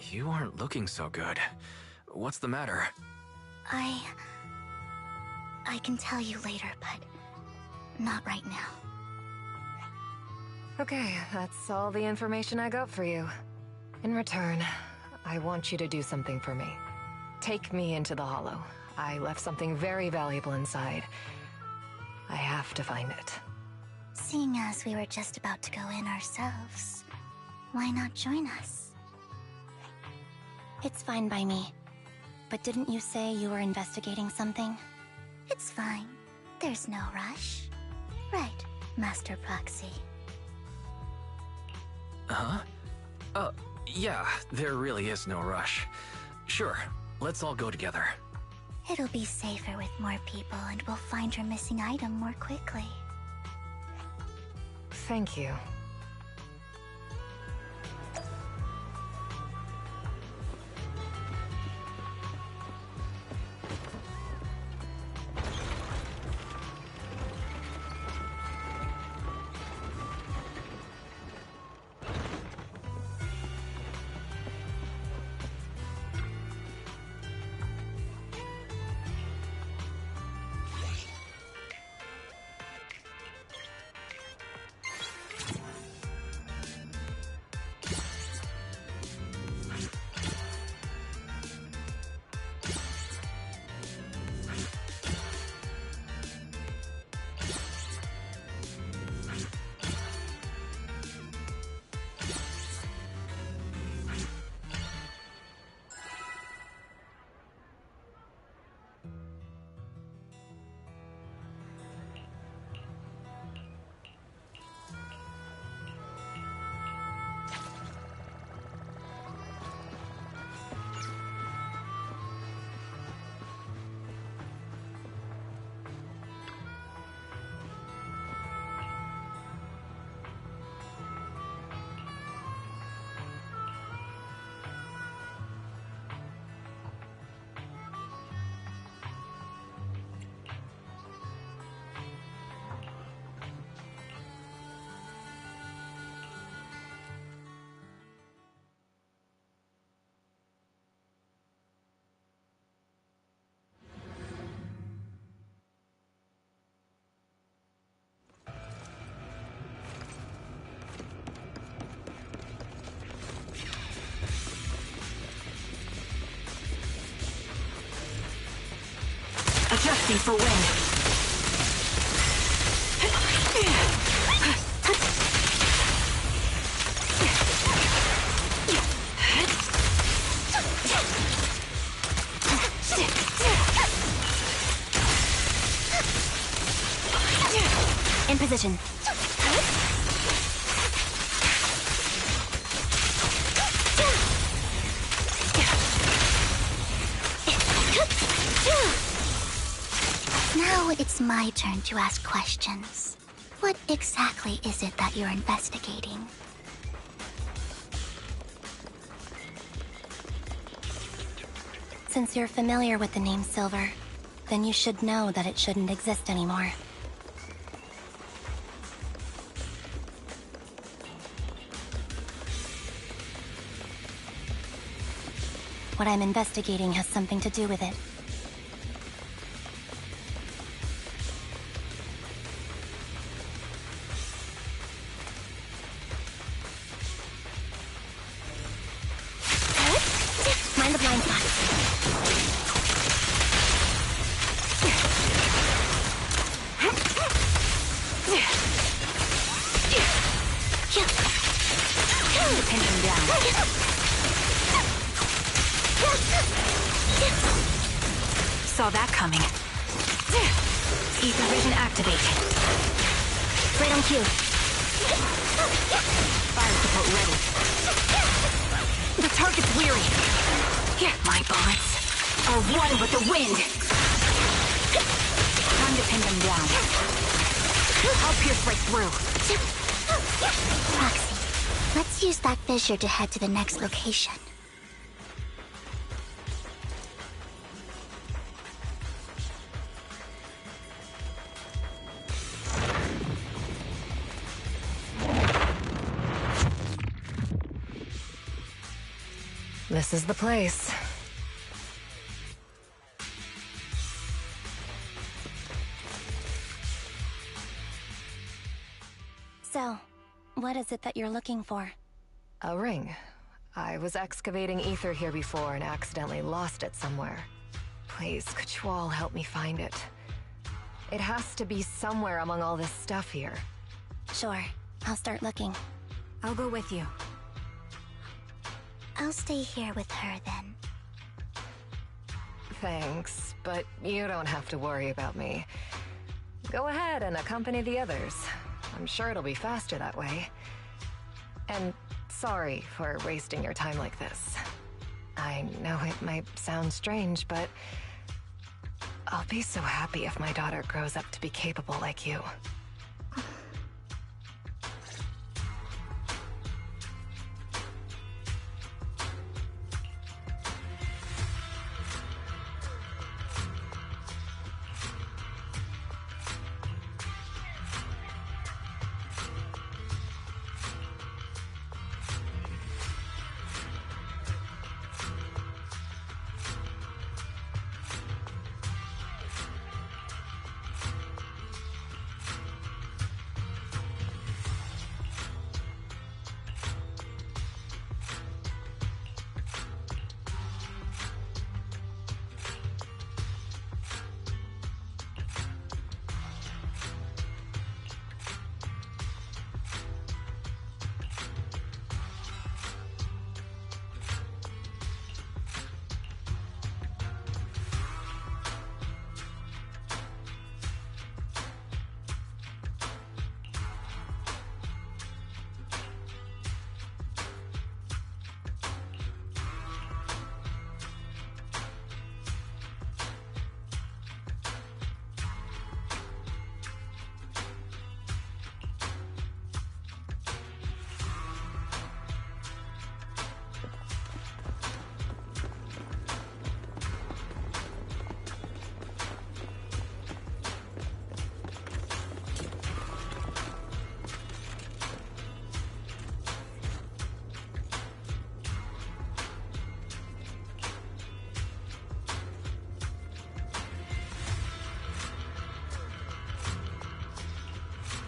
You aren't looking so good. What's the matter? I can tell you later, but not right now. Okay, that's all the information I got for you. In return, I want you to do something for me. Take me into the Hollow. I left something very valuable inside. I have to find it. Seeing as we were just about to go in ourselves, why not join us? It's fine by me. But didn't you say you were investigating something? It's fine. There's no rush. Right, Master Proxy. Huh? Yeah, there really is no rush. Sure, let's all go together. It'll be safer with more people and we'll find your missing item more quickly. Thank you. Bracing for wind. In position. Now it's my turn to ask questions. What exactly is it that you're investigating? Since you're familiar with the name Silver, then you should know that it shouldn't exist anymore. What I'm investigating has something to do with it. Mind the blind spot. Pin him down. Saw that coming. Ether vision activate. Right on cue. Fire support ready. The target's weary. My bullets are one with the wind. Time to pin them down. I'll pierce right through. Roxy, let's use that fissure to head to the next location. This is the place. So, what is it that you're looking for? A ring. I was excavating ether here before and accidentally lost it somewhere. Please, could you all help me find it? It has to be somewhere among all this stuff here. Sure, I'll start looking. I'll go with you. I'll stay here with her then. Thanks, but you don't have to worry about me. Go ahead and accompany the others. I'm sure it'll be faster that way. And sorry for wasting your time like this. I know it might sound strange, but I'll be so happy if my daughter grows up to be capable like you.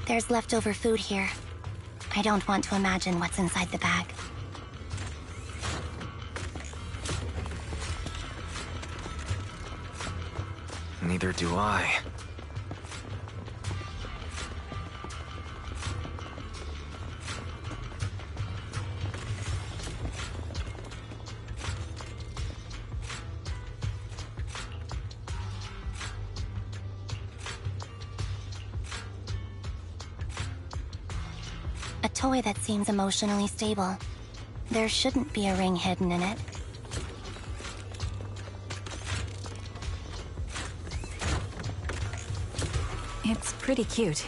There's leftover food here. I don't want to imagine what's inside the bag. Neither do I. A toy that seems emotionally stable. There shouldn't be a ring hidden in it. It's pretty cute.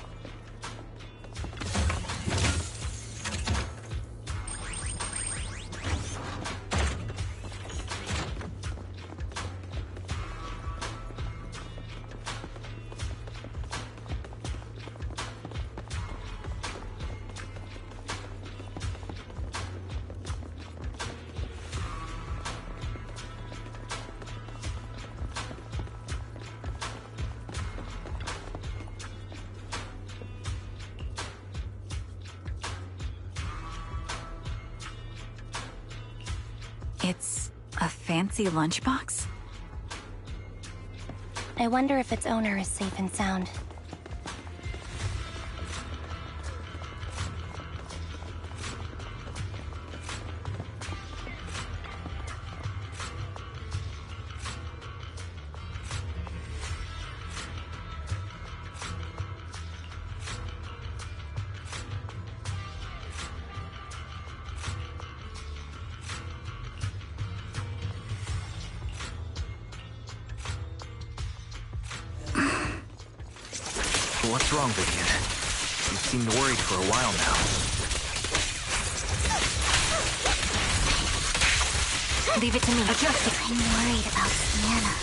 It's a fancy lunchbox? I wonder if its owner is safe and sound. What's wrong, Vivian? You seemed worried for a while now. Leave it to me. Adjust it. I'm worried about Sienna.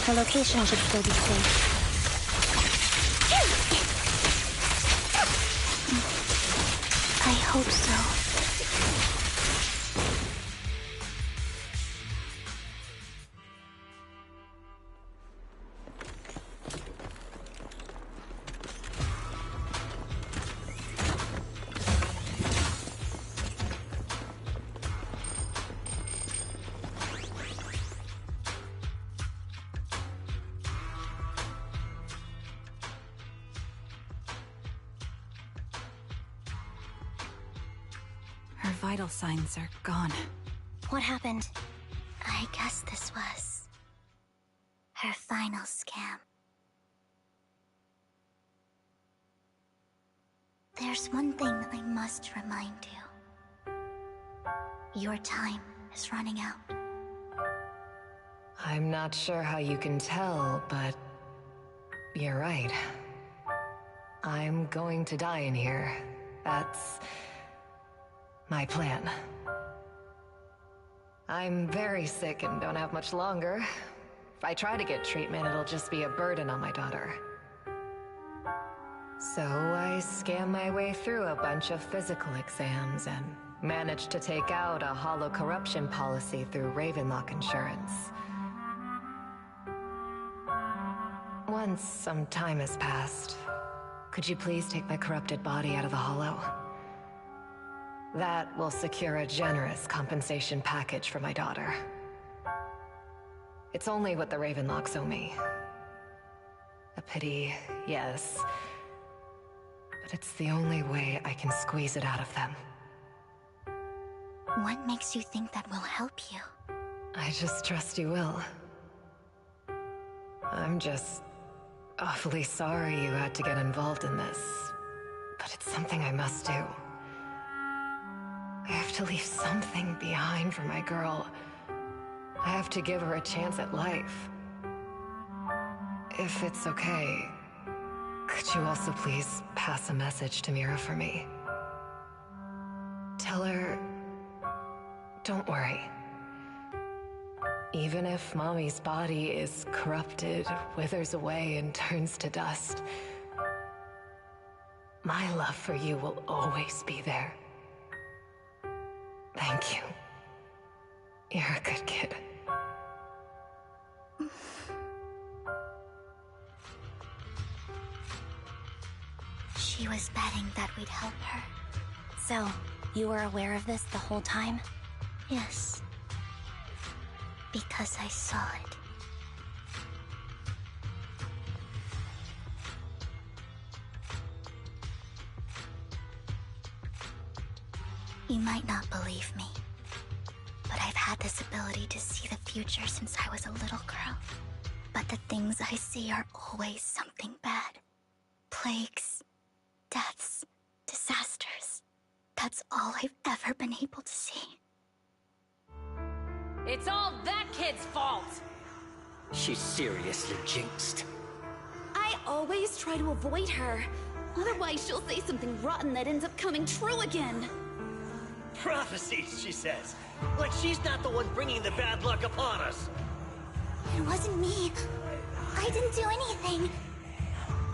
The location should still be safe. I hope so. Her vital signs are gone. What happened? I guess this was her final scam. There's one thing I must remind you. Your time is running out. I'm not sure how you can tell, but you're right. I'm going to die in here. That's my plan. I'm very sick and don't have much longer. If I try to get treatment, it'll just be a burden on my daughter. So I scam my way through a bunch of physical exams and managed to take out a hollow corruption policy through Ravenlock Insurance. Once some time has passed, could you please take my corrupted body out of the hollow? That will secure a generous compensation package for my daughter. It's only what the Ravenlocks owe me. A pity, yes. But it's the only way I can squeeze it out of them. What makes you think that will help you? I just trust you will. I'm just awfully sorry you had to get involved in this. But it's something I must do. I have to leave something behind for my girl. I have to give her a chance at life. If it's okay, could you also please pass a message to Mira for me? Tell her, don't worry. Even if Mommy's body is corrupted, withers away, and turns to dust, my love for you will always be there. Thank you. You're a good kid. She was betting that we'd help her. So, you were aware of this the whole time? Yes. Because I saw it. You might not believe me, but I've had this ability to see the future since I was a little girl. But the things I see are always something bad. Plagues, deaths, disasters. That's all I've ever been able to see. It's all that kid's fault! She's seriously jinxed. I always try to avoid her. Otherwise, she'll say something rotten that ends up coming true again. Prophecies, she says. Like she's not the one bringing the bad luck upon us. It wasn't me. I didn't do anything.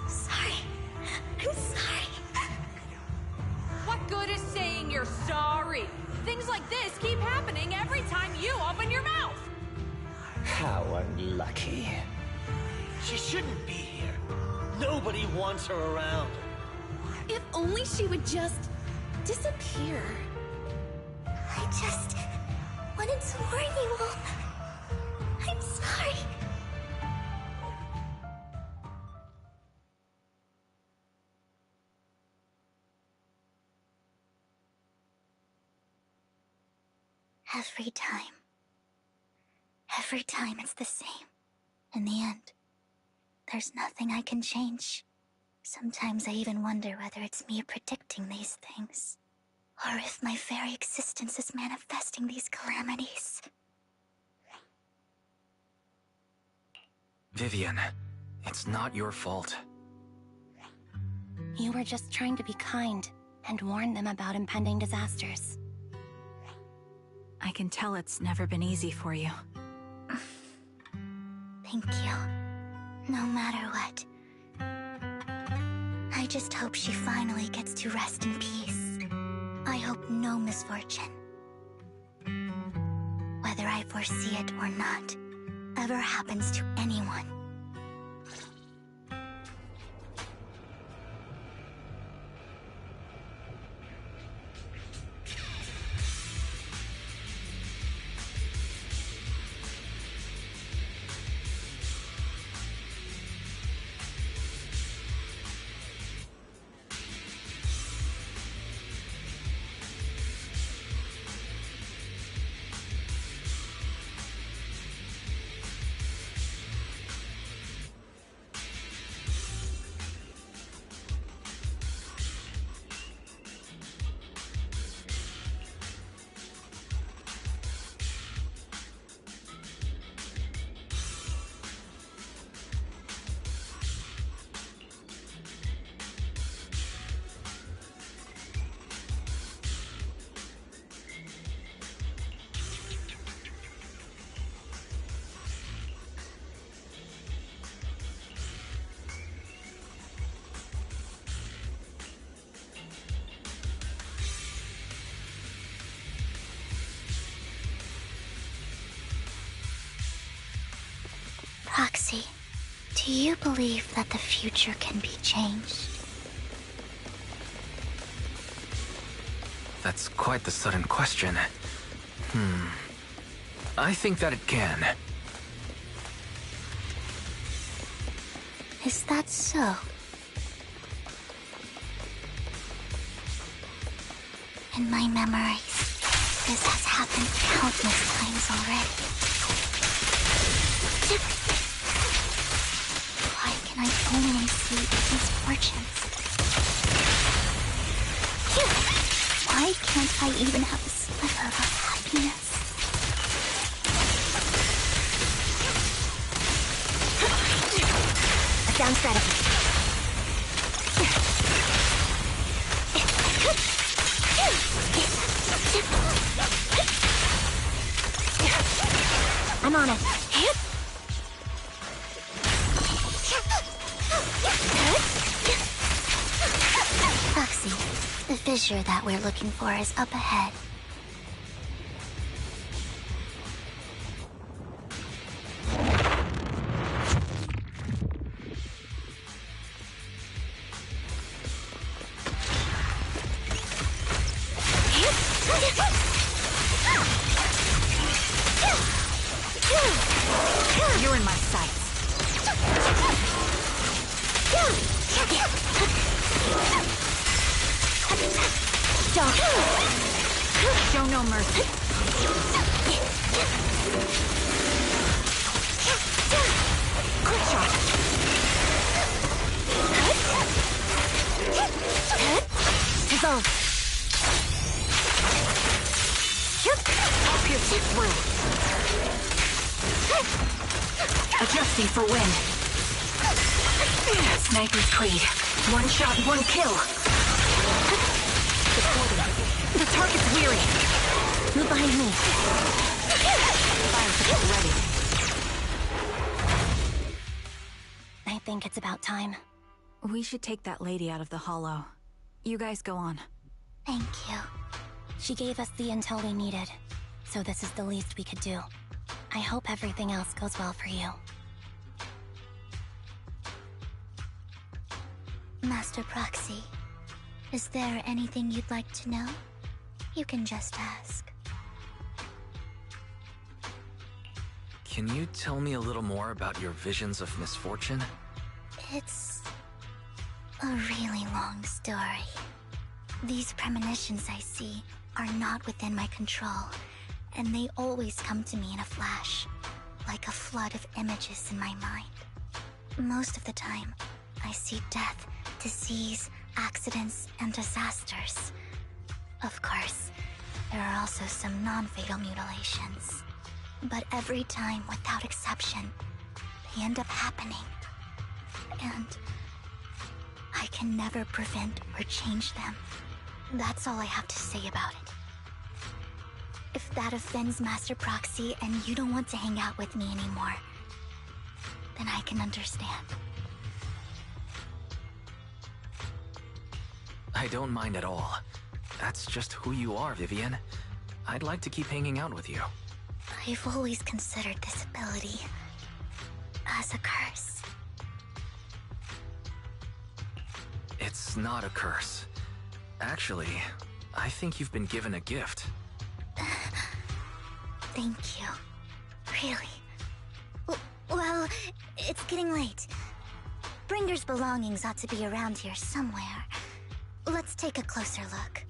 Sorry. I'm sorry. What good is saying you're sorry? Things like this keep happening every time you open your mouth! How unlucky. She shouldn't be here. Nobody wants her around. If only she would just disappear. I just wanted to warn you all. I'm sorry. Every time it's the same. In the end, there's nothing I can change. Sometimes I even wonder whether it's me predicting these things, or if my very existence is manifesting these calamities. Vivian, it's not your fault. You were just trying to be kind and warn them about impending disasters. I can tell it's never been easy for you. Thank you. No matter what. I just hope she finally gets to rest in peace. I hope no misfortune, whether I foresee it or not, ever happens to anyone. Roxy, do you believe that the future can be changed? That's quite the sudden question. I think that it can. Is that so? In my memories, this has happened countless times already. Why can I only see misfortunes? Why can't I even have a sliver of happiness? A down strategy. I'm on it. Roxy, the fissure that we're looking for is up ahead. You're in my sights. Stop. Show no mercy. Quick shot. Dissolve. I'll pierce you through. Adjusting for wind. Sniper's Creed. One shot, one kill. The target's weary. Move behind me. Fire support ready. I think it's about time. We should take that lady out of the hollow. You guys go on. Thank you. She gave us the intel we needed, so this is the least we could do. I hope everything else goes well for you. Master Proxy, is there anything you'd like to know? You can just ask. Can you tell me a little more about your visions of misfortune? It's a really long story. These premonitions I see are not within my control, and they always come to me in a flash, like a flood of images in my mind. Most of the time, I see death, disease, accidents, and disasters. Of course, there are also some non-fatal mutilations. But every time, without exception, they end up happening. And I can never prevent or change them. That's all I have to say about it. If that offends Master Proxy and you don't want to hang out with me anymore, then I can understand. I don't mind at all. That's just who you are, Vivian. I'd like to keep hanging out with you. I've always considered this ability as a curse. It's not a curse. Actually, I think you've been given a gift. Thank you. Really. Well, it's getting late. Bringer's belongings ought to be around here somewhere. Let's take a closer look.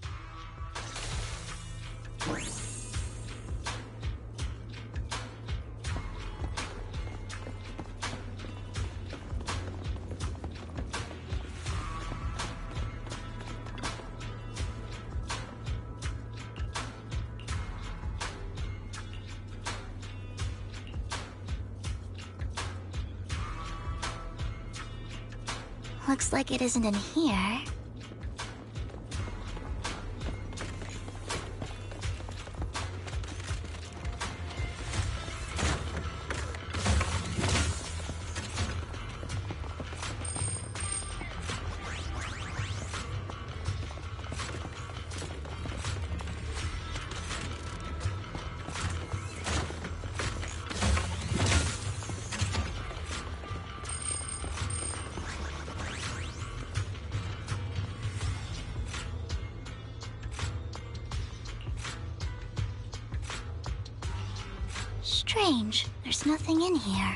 Looks like it isn't in here. Strange. There's nothing in here.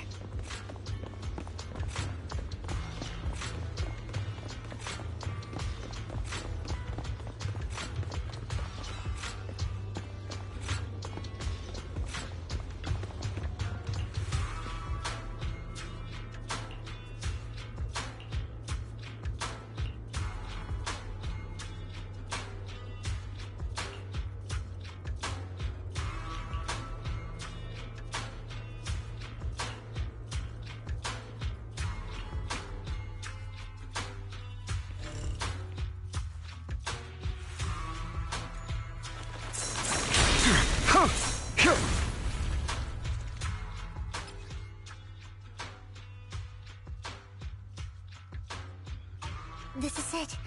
This is it.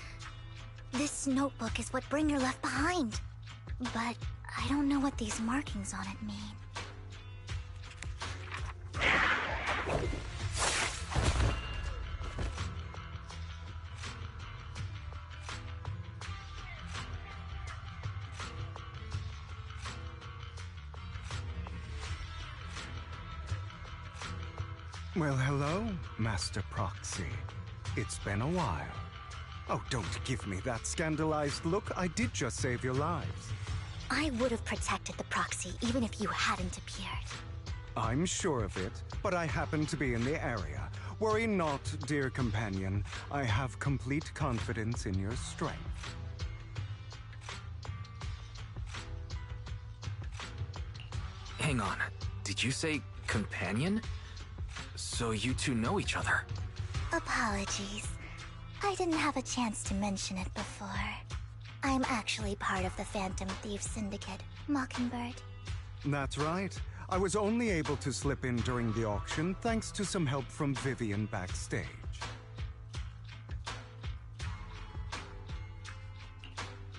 This notebook is what Bringer left behind. But I don't know what these markings on it mean. Well, hello, Master Proxy. It's been a while. Oh, don't give me that scandalized look. I did just save your lives. I would have protected the proxy even if you hadn't appeared. I'm sure of it, but I happen to be in the area. Worry not, dear companion. I have complete confidence in your strength. Hang on. Did you say companion? So you two know each other? Apologies. I didn't have a chance to mention it before. I'm actually part of the Phantom Thief Syndicate, Mockingbird. That's right. I was only able to slip in during the auction thanks to some help from Vivian backstage.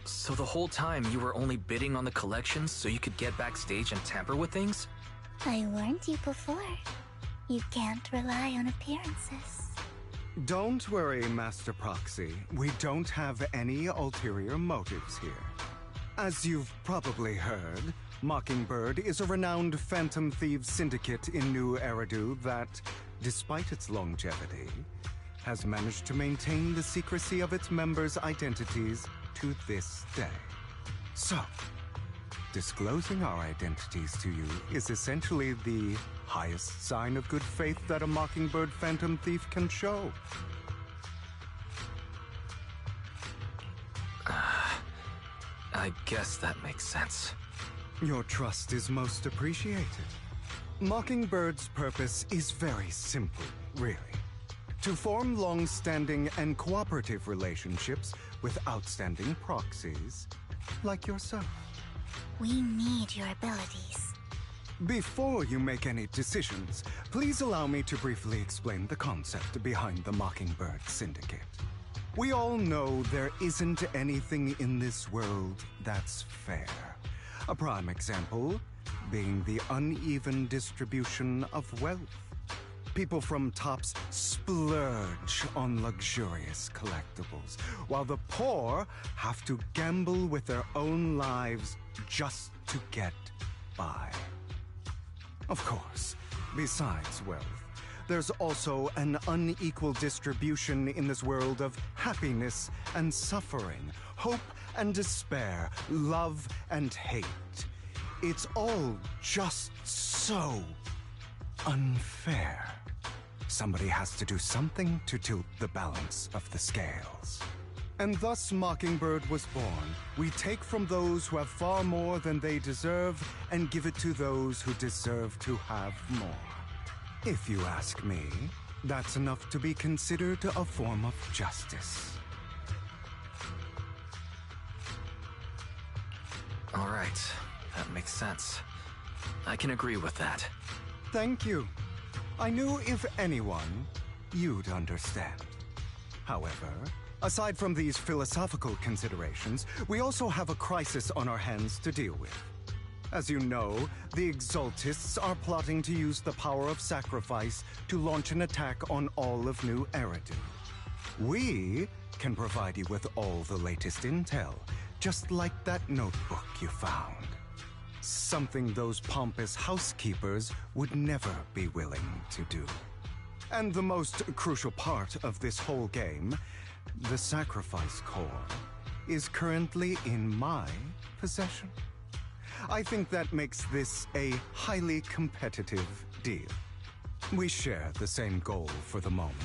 So the whole time you were only bidding on the collections so you could get backstage and tamper with things? I warned you before. You can't rely on appearances. Don't worry, Master Proxy. We don't have any ulterior motives here. As you've probably heard, Mockingbird is a renowned Phantom Thieves syndicate in New Eridu that, despite its longevity, has managed to maintain the secrecy of its members' identities to this day. So, disclosing our identities to you is essentially the highest sign of good faith that a Mockingbird Phantom Thief can show. I guess that makes sense. Your trust is most appreciated. Mockingbird's purpose is very simple, really. To form long-standing and cooperative relationships with outstanding proxies like yourself. We need your abilities. Before you make any decisions, please allow me to briefly explain the concept behind the Mockingbird Syndicate. We all know there isn't anything in this world that's fair. A prime example being the uneven distribution of wealth. People from tops splurge on luxurious collectibles, while the poor have to gamble with their own lives just to get by. Of course, besides wealth, there's also an unequal distribution in this world of happiness and suffering, hope and despair, love and hate. It's all just so unfair. Somebody has to do something to tilt the balance of the scales. And thus Mockingbird was born. We take from those who have far more than they deserve and give it to those who deserve to have more. If you ask me, that's enough to be considered a form of justice. All right, that makes sense. I can agree with that. Thank you. I knew if anyone, you'd understand. However, aside from these philosophical considerations, we also have a crisis on our hands to deal with. As you know, the Exaltists are plotting to use the power of sacrifice to launch an attack on all of New Eridu. We can provide you with all the latest intel, just like that notebook you found. Something those pompous housekeepers would never be willing to do. And the most crucial part of this whole game, the sacrifice core, is currently in my possession. I think that makes this a highly competitive deal. We share the same goal for the moment,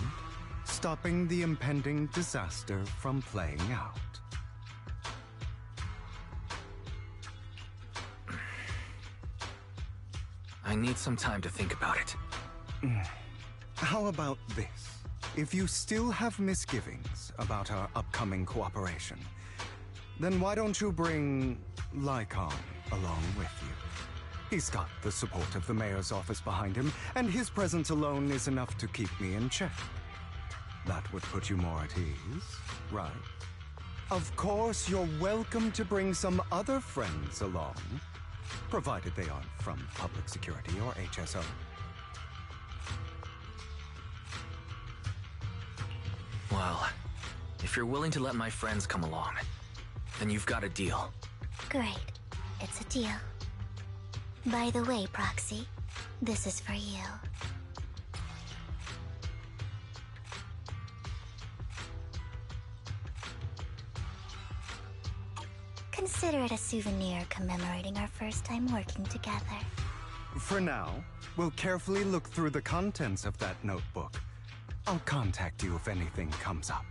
stopping the impending disaster from playing out. I need some time to think about it. How about this? If you still have misgivings about our upcoming cooperation, then why don't you bring Lycon along with you? He's got the support of the mayor's office behind him, and his presence alone is enough to keep me in check. That would put you more at ease, right? Of course, you're welcome to bring some other friends along, provided they aren't from public security or HSO. Well, if you're willing to let my friends come along, then you've got a deal. Great. It's a deal. By the way, Proxy, this is for you. consider it a souvenir commemorating our first time working together. For now, we'll carefully look through the contents of that notebook. I'll contact you if anything comes up.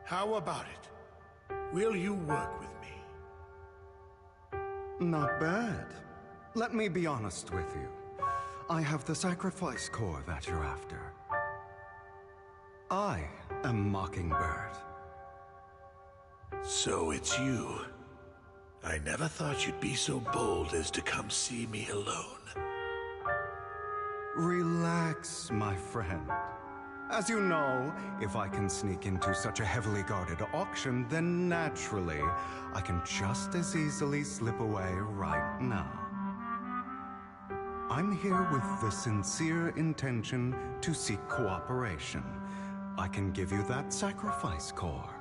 How about it? Will you work with me? Not bad. Let me be honest with you. I have the sacrifice core that you're after. I am Mockingbird. So it's you. I never thought you'd be so bold as to come see me alone. Relax, my friend. As you know, if I can sneak into such a heavily guarded auction, then naturally, I can just as easily slip away right now. I'm here with the sincere intention to seek cooperation. I can give you that sacrifice core.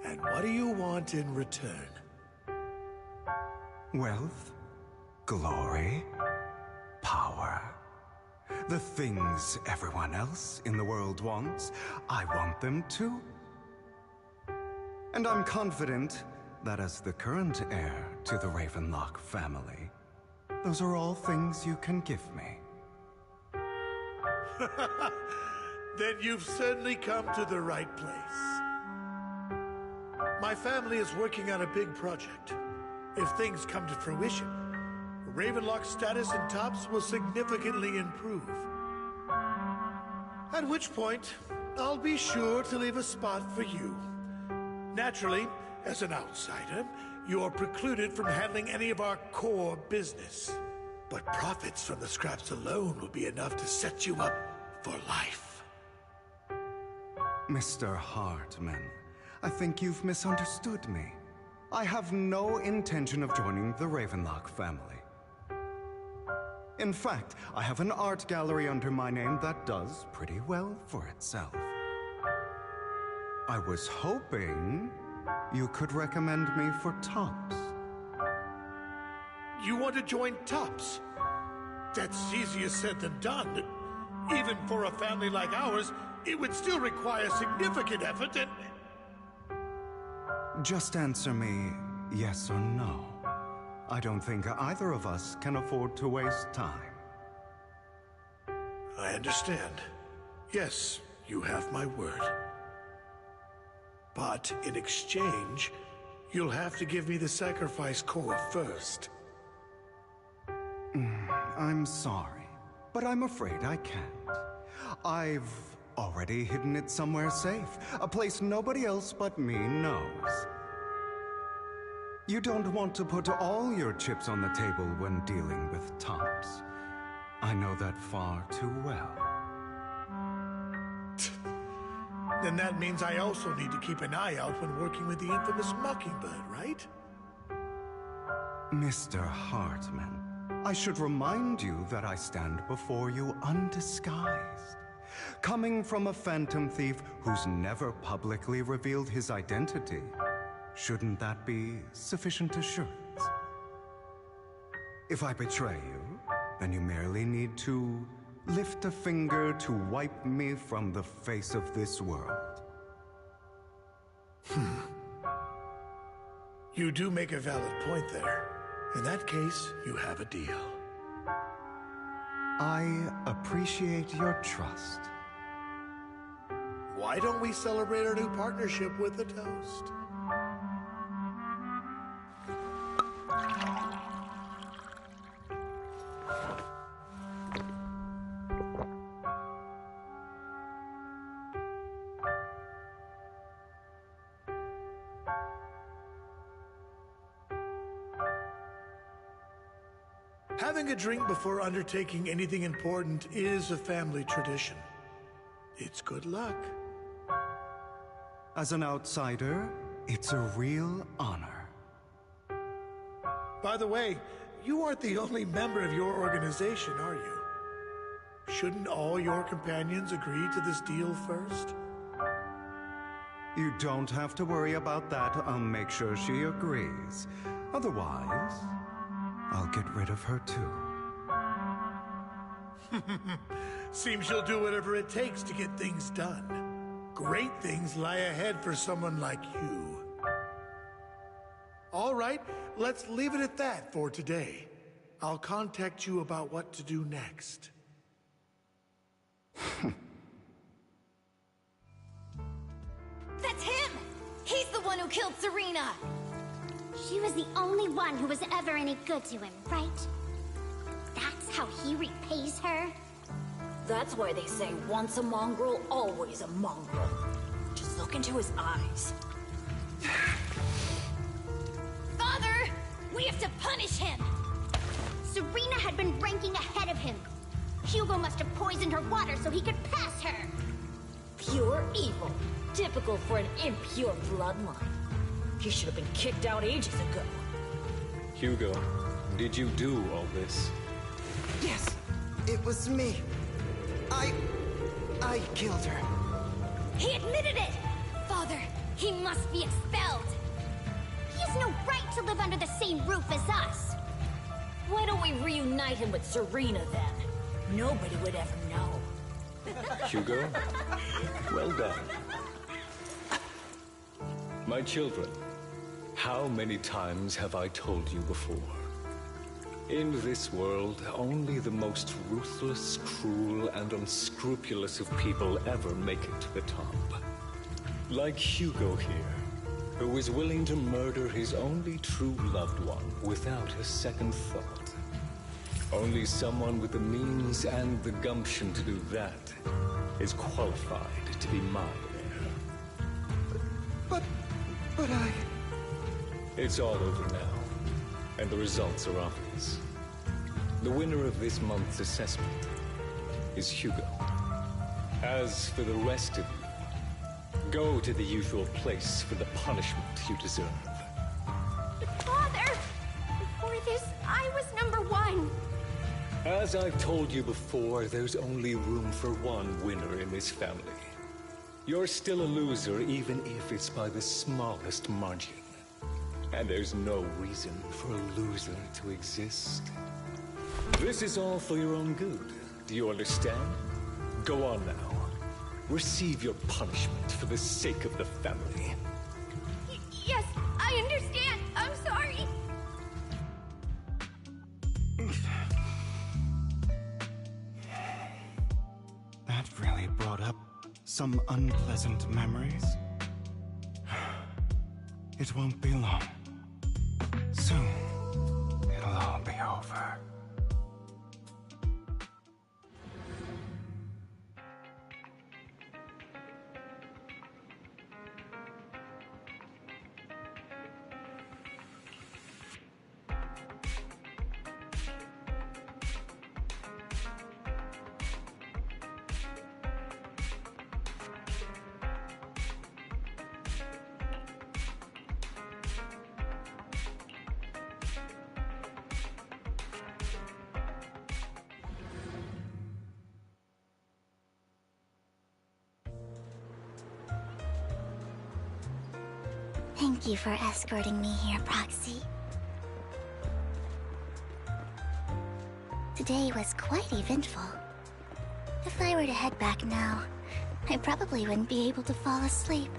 And what do you want in return? Wealth, glory, power. The things everyone else in the world wants, I want them too. And I'm confident that as the current heir to the Ravenlock family, those are all things you can give me. Then you've certainly come to the right place. My family is working on a big project. If things come to fruition, Ravenlock's status in Tops will significantly improve. At which point, I'll be sure to leave a spot for you. Naturally, as an outsider, you're precluded from handling any of our core business. But profits from the scraps alone will be enough to set you up for life. Mr. Hartman, I think you've misunderstood me. I have no intention of joining the Ravenlock family. In fact, I have an art gallery under my name that does pretty well for itself. I was hoping you could recommend me for Tops. You want to join Tops? That's easier said than done. Even for a family like ours, it would still require significant effort and... Just answer me yes or no. I don't think either of us can afford to waste time. I understand. Yes, you have my word. But in exchange, you'll have to give me the sacrifice core first. I'm sorry, but I'm afraid I can't. I've already hidden it somewhere safe, a place nobody else but me knows. You don't want to put all your chips on the table when dealing with Tops. I know that far too well. Then that means I also need to keep an eye out when working with the infamous Mockingbird, right? Mr. Hartman, I should remind you that I stand before you undisguised. Coming from a phantom thief who's never publicly revealed his identity, shouldn't that be sufficient assurance? If I betray you, then you merely need to lift a finger to wipe me from the face of this world. You do make a valid point there. In that case, you have a deal. I appreciate your trust. Why don't we celebrate our new partnership with a toast? Having a drink before undertaking anything important is a family tradition. It's good luck. As an outsider, it's a real honor. By the way, you aren't the only member of your organization, are you? Shouldn't all your companions agree to this deal first? You don't have to worry about that. I'll make sure she agrees. Otherwise, I'll get rid of her too. Seems you'll do whatever it takes to get things done. Great things lie ahead for someone like you. All right, let's leave it at that for today. I'll contact you about what to do next. That's him! He's the one who killed Serena! She was the only one who was ever any good to him, right? That's how he repays her? That's why they say once a mongrel, always a mongrel. Just look into his eyes. Father! We have to punish him! Serena had been ranking ahead of him. Hugo must have poisoned her water so he could pass her. Pure evil. Typical for an impure bloodline. He should have been kicked out ages ago. Hugo, did you do all this? Yes, it was me. I killed her. He admitted it! Father, he must be expelled! He has no right to live under the same roof as us. Why don't we reunite him with Serena then? Nobody would ever know. Hugo, well done. My children, how many times have I told you before? In this world, only the most ruthless, cruel, and unscrupulous of people ever make it to the top. Like Hugo here, who is willing to murder his only true loved one without a second thought. Only someone with the means and the gumption to do that is qualified to be my heir. But I... It's all over now, and the results are obvious. The winner of this month's assessment is Hugo. As for the rest of you, go to the usual place for the punishment you deserve. Father! Before this, I was #1. As I've told you before, there's only room for one winner in this family. You're still a loser, even if it's by the smallest margin. And there's no reason for a loser to exist. This is all for your own good. Do you understand? Go on now. Receive your punishment for the sake of the family. Yes, I understand. I'm sorry. That really brought up some unpleasant memories. It won't be long. Soon, it'll all be over. Thank you for escorting me here, Proxy. Today was quite eventful. If I were to head back now, I probably wouldn't be able to fall asleep.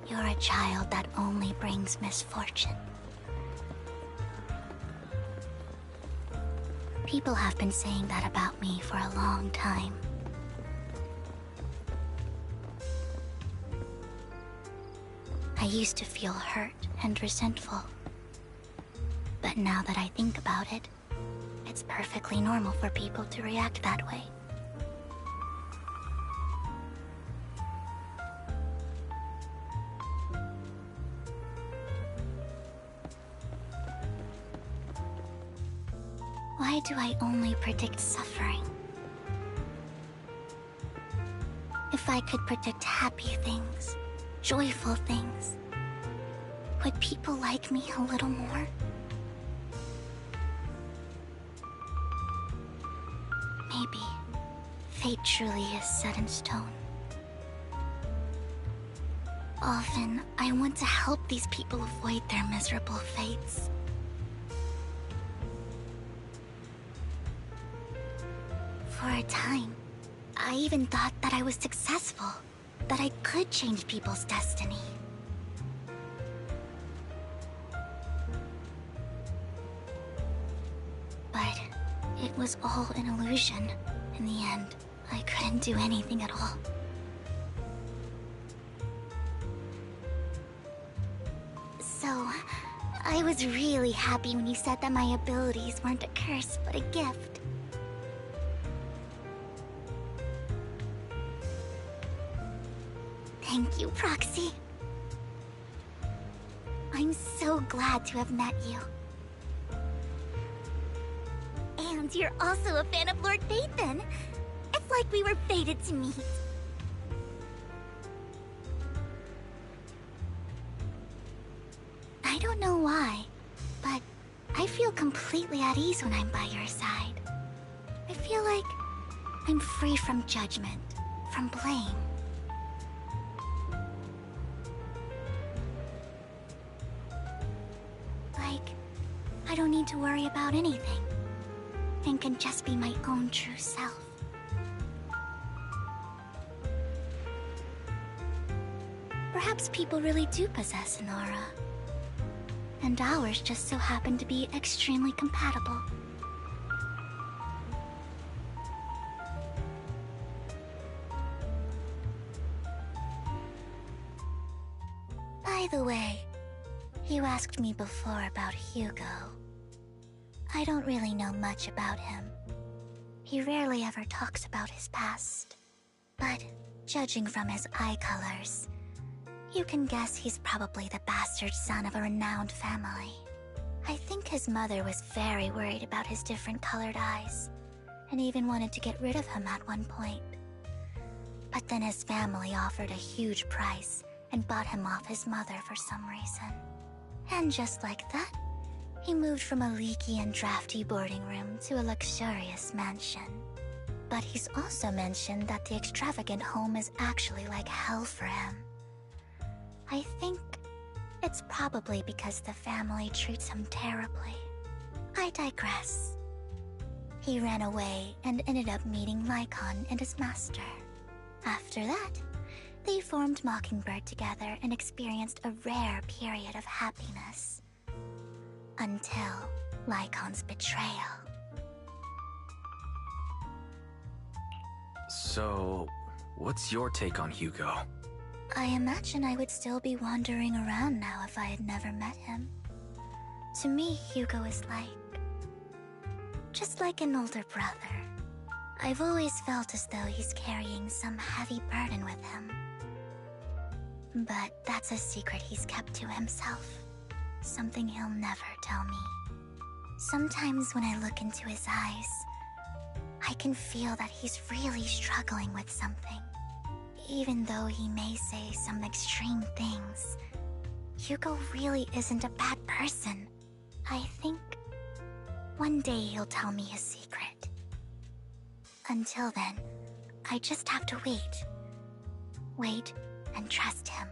You're a child that only brings misfortune. People have been saying that about me for a long time. I used to feel hurt and resentful. But now that I think about it, it's perfectly normal for people to react that way. Why do I only predict suffering? If I could predict happy things, joyful things, would people like me a little more? Maybe fate truly is set in stone. Often, I want to help these people avoid their miserable fates. For a time, I even thought that I was successful, that I could change people's destiny. was all an illusion. In the end, I couldn't do anything at all. So, I was really happy when you said that my abilities weren't a curse, but a gift. Thank you, Proxy. I'm so glad to have met you. And you're also a fan of Lord Phaethon. It's like we were fated to meet. I don't know why, but I feel completely at ease when I'm by your side. I feel like I'm free from judgment, from blame. Like, I don't need to worry about anything, and can just be my own true self. Perhaps people really do possess an aura, and ours just so happen to be extremely compatible. By the way, you asked me before about Hugo. I don't really know much about him. He rarely ever talks about his past. But judging from his eye colors, you can guess he's probably the bastard son of a renowned family. I think his mother was very worried about his different colored eyes, and even wanted to get rid of him at one point. But then his family offered a huge price and bought him off his mother for some reason. And just like that, he moved from a leaky and drafty boarding room to a luxurious mansion. But he's also mentioned that the extravagant home is actually like hell for him. I think it's probably because the family treats him terribly. I digress. He ran away and ended up meeting Lycon and his master. After that, they formed Mockingbird together and experienced a rare period of happiness. Until Lycon's betrayal. So, what's your take on Hugo? I imagine I would still be wandering around now if I had never met him. To me, Hugo is just like an older brother. I've always felt as though he's carrying some heavy burden with him. But that's a secret he's kept to himself. Something he'll never tell me. Sometimes when I look into his eyes, I can feel that he's really struggling with something. Even though he may say some extreme things, Hugo really isn't a bad person. I think one day he'll tell me his secret. Until then, I just have to wait. Wait and trust him.